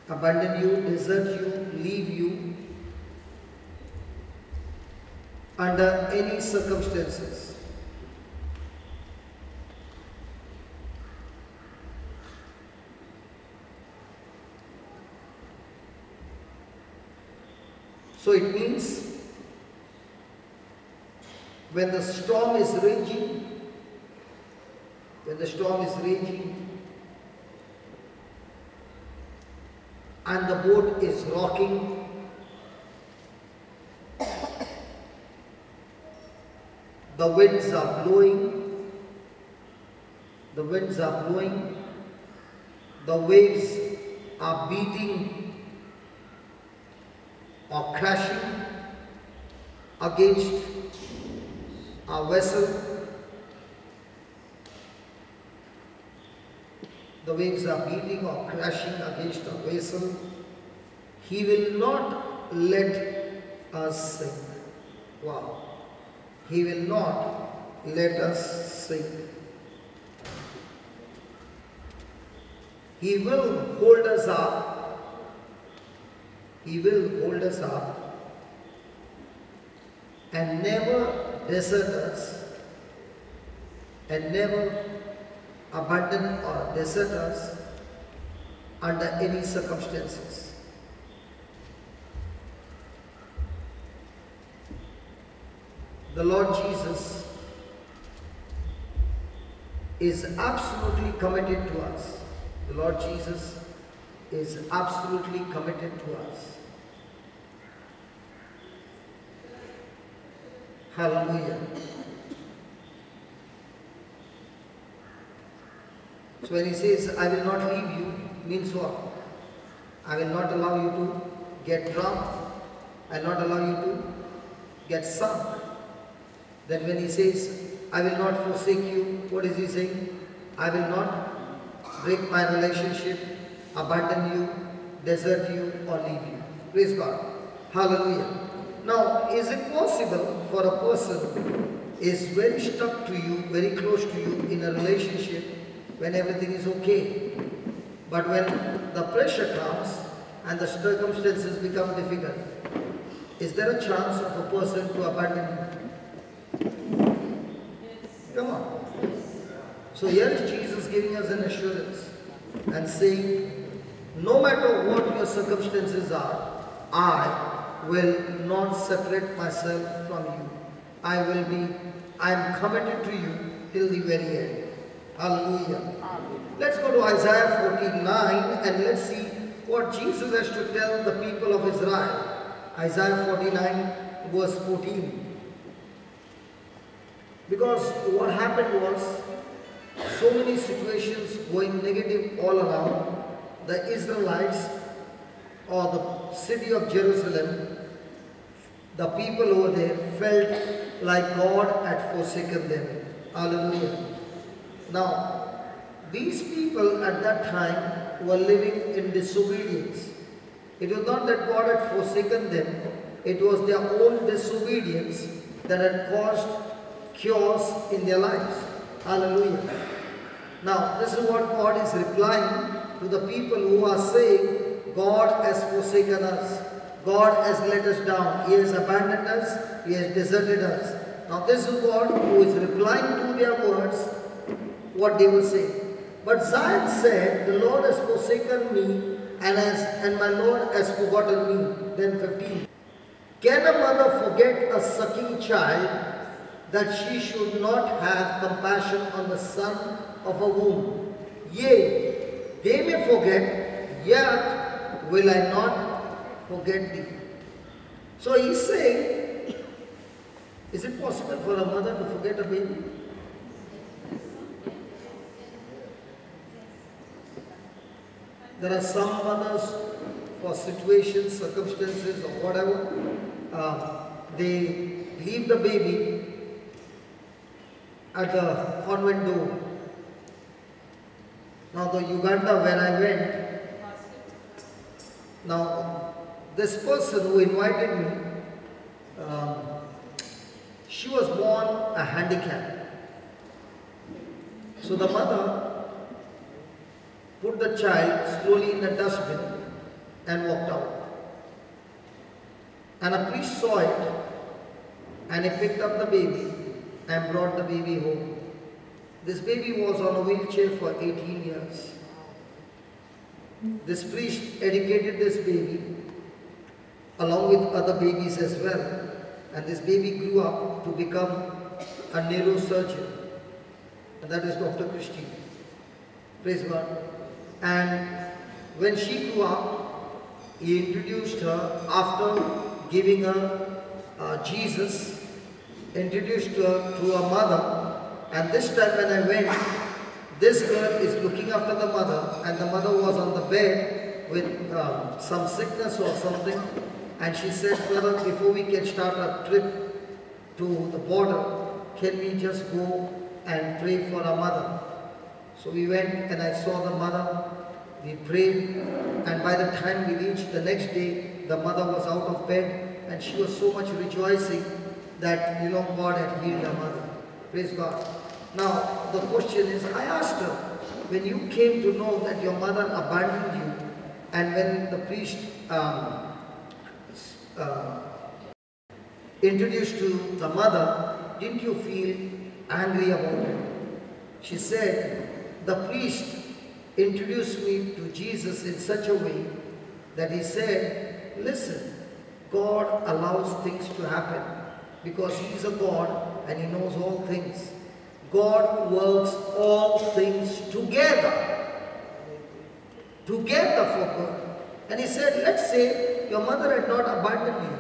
[SPEAKER 1] abandon you, desert you, leave you under any circumstances. So it means when the storm is raging, and the boat is rocking, the winds are blowing, the waves are beating or crashing against our vessel. The waves are beating or crashing against our vessel. He will not let us sink. Wow. He will not let us sink. He will hold us up. He will hold us up and never desert us and never abandon or desert us under any circumstances. The Lord Jesus is absolutely committed to us. The Lord Jesus is absolutely committed to us. Hallelujah. So when he says, I will not leave you, means what? I will not allow you to get drunk. I will not allow you to get sunk. Then when he says, I will not forsake you, what is he saying? I will not break my relationship, abandon you, desert you, or leave you. Praise God. Hallelujah. Now, is it possible for a person who is very stuck to you, very close to you in a relationship when everything is okay, but when the pressure comes and the circumstances become difficult, is there a chance of a person to abandon you? Come on. So here is Jesus giving us an assurance and saying, no matter what your circumstances are, I will not separate myself from you. I am committed to you till the very end. Hallelujah. Let's go to Isaiah 49 and let's see what Jesus has to tell the people of Israel. Isaiah 49 verse 14. Because what happened was, so many situations going negative all around, the Israelites or the city of Jerusalem, the people over there felt like God had forsaken them. Hallelujah. Now, these people at that time were living in disobedience. It was not that God had forsaken them, it was their own disobedience that had caused chaos in their lives. Hallelujah. Now, this is what God is replying to the people who are saying, God has forsaken us. God has let us down. He has abandoned us. He has deserted us. Now, this is God who is replying to their words, what they were saying. But Zion said, the Lord has forsaken me and my Lord has forgotten me. Then 15. Can a mother forget a sucking child, that she should not have compassion on the son of her womb? Yea, they may forget, yet will I not forget thee. So he's saying, is it possible for a mother to forget a baby? There are some mothers, for situations, circumstances or whatever, they leave the baby at the convent door. Now the Uganda where I went, now this person who invited me, she was born a handicap. So the mother put the child slowly in a dustbin and walked out. And a priest saw it, and he picked up the baby and brought the baby home. This baby was on a wheelchair for 18 years. This priest educated this baby along with other babies as well. And this baby grew up to become a neurosurgeon. And that is Dr. Christine. Praise God. And when she grew up, he introduced her after giving her Jesus, introduced her to her mother. And this time when I went, this girl is looking after the mother, and the mother was on the bed with some sickness or something. And she said, brother, before we can start our trip to the border, can we just go and pray for our mother? So we went and I saw the mother, we prayed, and by the time we reached the next day, the mother was out of bed, and she was so much rejoicing that, God had healed her mother. Praise God. Now, the question is, I asked her, when you came to know that your mother abandoned you, and when the priest introduced to the mother, didn't you feel angry about it? She said, the priest introduced me to Jesus in such a way that he said, listen, God allows things to happen because he is a God and he knows all things. God works all things together for good. And he said, let's say your mother had not abandoned you.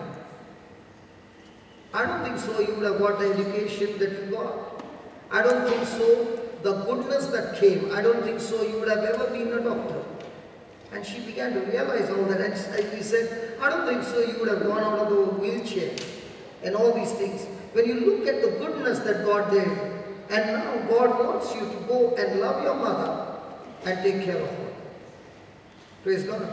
[SPEAKER 1] I don't think so you would have got the education that you got. I don't think so the goodness that came. I don't think so you would have ever been a doctor. And she began to realize all that. And he said, I don't think so you would have gone out of the wheelchair and all these things. When you look at the goodness that God did, and now God wants you to go and love your mother and take care of her. Praise God.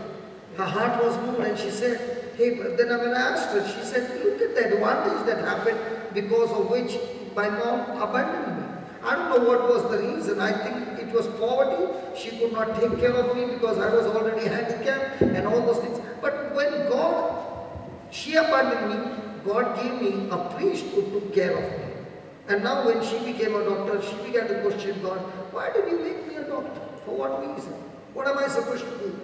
[SPEAKER 1] Her heart was moved and she said, hey, but then when I asked her, she said, look at the advantage that happened because of which my mom abandoned me. I don't know what was the reason. I think it was poverty. She could not take care of me because I was already handicapped and all those things. But when she abandoned me, God gave me a priest who took care of me. And now when she became a doctor, she began to question God, why did you make me a doctor? For what reason? What am I supposed to do?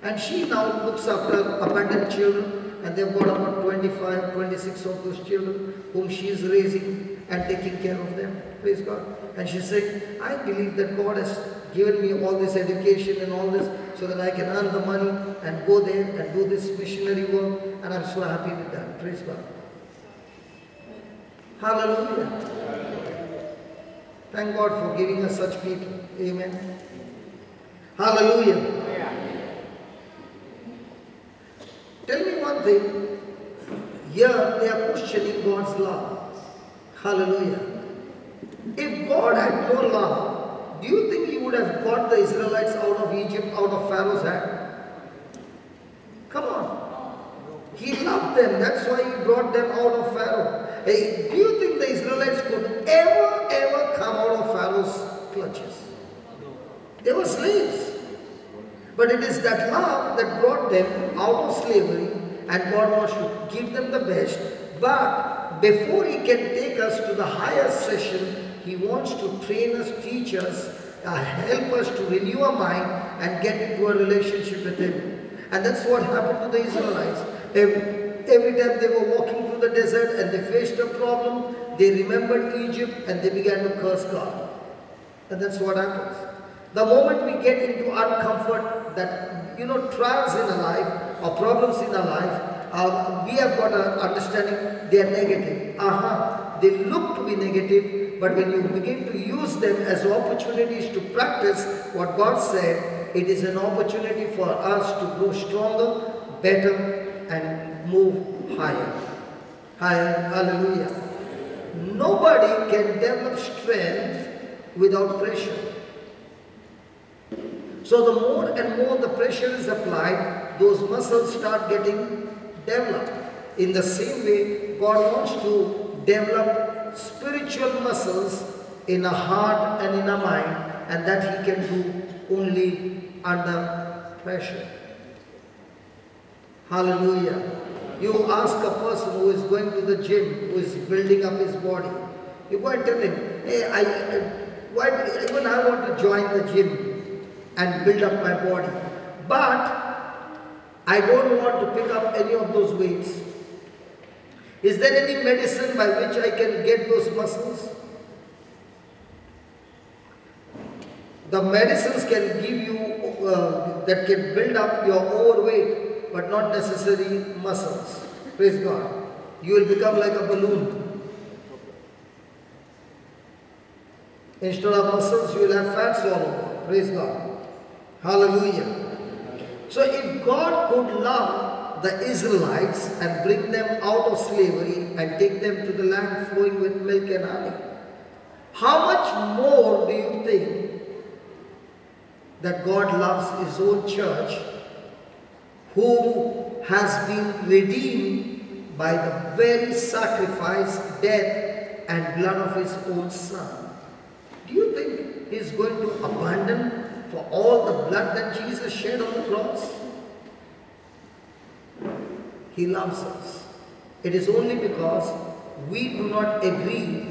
[SPEAKER 1] And she now looks after abandoned children, and they've got about 25, 26 of those children whom she is raising and taking care of them. Praise God. And she's saying, I believe that God has given me all this education and all this so that I can earn the money and go there and do this missionary work, and I'm so happy with that. Praise God. Hallelujah. Thank God for giving us such people. Amen. Hallelujah. Tell me one thing. Here they are questioning God's love. Hallelujah. If God had no love, do you think he would have got the Israelites out of Egypt, out of Pharaoh's hand? Come on. He loved them. That's why he brought them out of Pharaoh. Hey, do you think the Israelites could ever come out of Pharaoh's clutches? They were slaves. But it is that love that brought them out of slavery, and God wants to give them the best. But before he can take us to the higher session, he wants to train us, teach us, help us to renew our mind and get into a relationship with him. And that's what happened to the Israelites. Every time they were walking through the desert and they faced a problem, they remembered Egypt and they began to curse God. And that's what happens. The moment we get into uncomfort, that, trials in our life or problems in our life, we have got an understanding they are negative. They look to be negative, but when you begin to use them as opportunities to practice what God said, it is an opportunity for us to grow stronger, better, and move higher. Higher. Hallelujah. Nobody can develop strength without pressure. So the more and more the pressure is applied, those muscles start getting developed. In the same way, God wants to develop spiritual muscles in a heart and in a mind, and that he can do only under pressure. Hallelujah. You ask a person who is going to the gym, who is building up his body. You go and tell him, hey, even I want to join the gym and build up my body. But I don't want to pick up any of those weights. Is there any medicine by which I can get those muscles? The medicines can give you, that can build up your overweight, but not necessarily muscles. Praise God. You will become like a balloon. Instead of muscles, you will have fats all over. Praise God. Hallelujah. So if God could love the Israelites and bring them out of slavery and take them to the land flowing with milk and honey, how much more do you think that God loves His own church, who has been redeemed by the very sacrifice, death and blood of His own Son? Do you think He is going to abandon for all the blood that Jesus shed on the cross? He loves us. It is only because we do not agree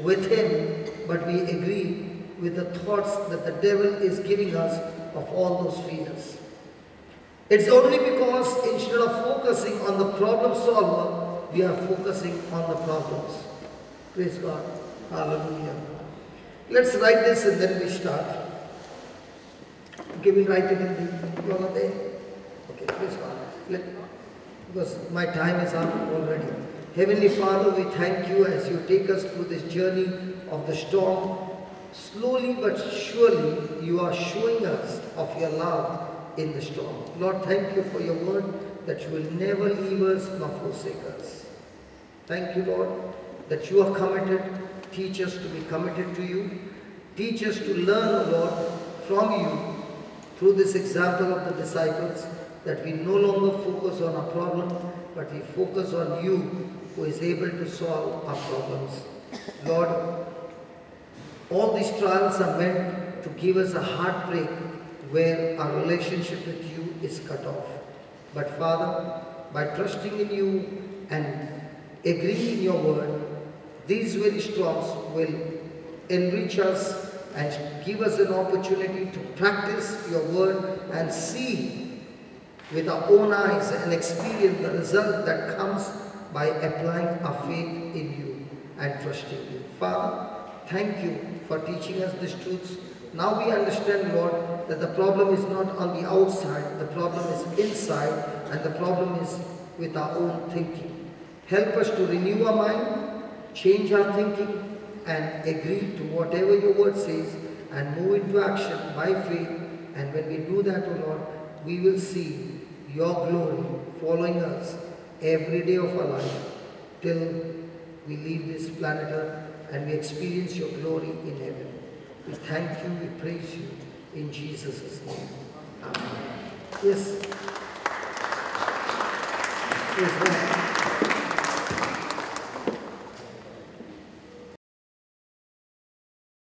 [SPEAKER 1] with Him, but we agree with the thoughts that the devil is giving us of all those fears. It's only because instead of focusing on the problem solver, we are focusing on the problems. Praise God. Hallelujah. Let's write this and then we start. Okay, we'll write it in the over there. Okay, praise God. Because my time is up already. Heavenly Father, we thank you as you take us through this journey of the storm. Slowly but surely, you are showing us of your love in the storm. Lord, thank you for your word that you will never leave us nor forsake us. Thank you, Lord, that you are committed. Teach us to be committed to you. Teach us to learn, Lord, from you through this example of the disciples, that we no longer focus on our problem, but we focus on you who is able to solve our problems. Lord, all these trials are meant to give us a heartbreak where our relationship with you is cut off. But Father, by trusting in you and agreeing in your word, these very storms will enrich us and give us an opportunity to practice your word and see with our own eyes and experience the result that comes by applying our faith in you and trusting you. Father, thank you for teaching us these truths. Now we understand, Lord, that the problem is not on the outside, the problem is inside, and the problem is with our own thinking. Help us to renew our mind, change our thinking, and agree to whatever your word says and move into action by faith. And when we do that, O Lord, we will see your glory following us every day of our life till we leave this planet Earth and we experience your glory in heaven. We thank you, we praise you in Jesus' name. Amen. Yes. Yes,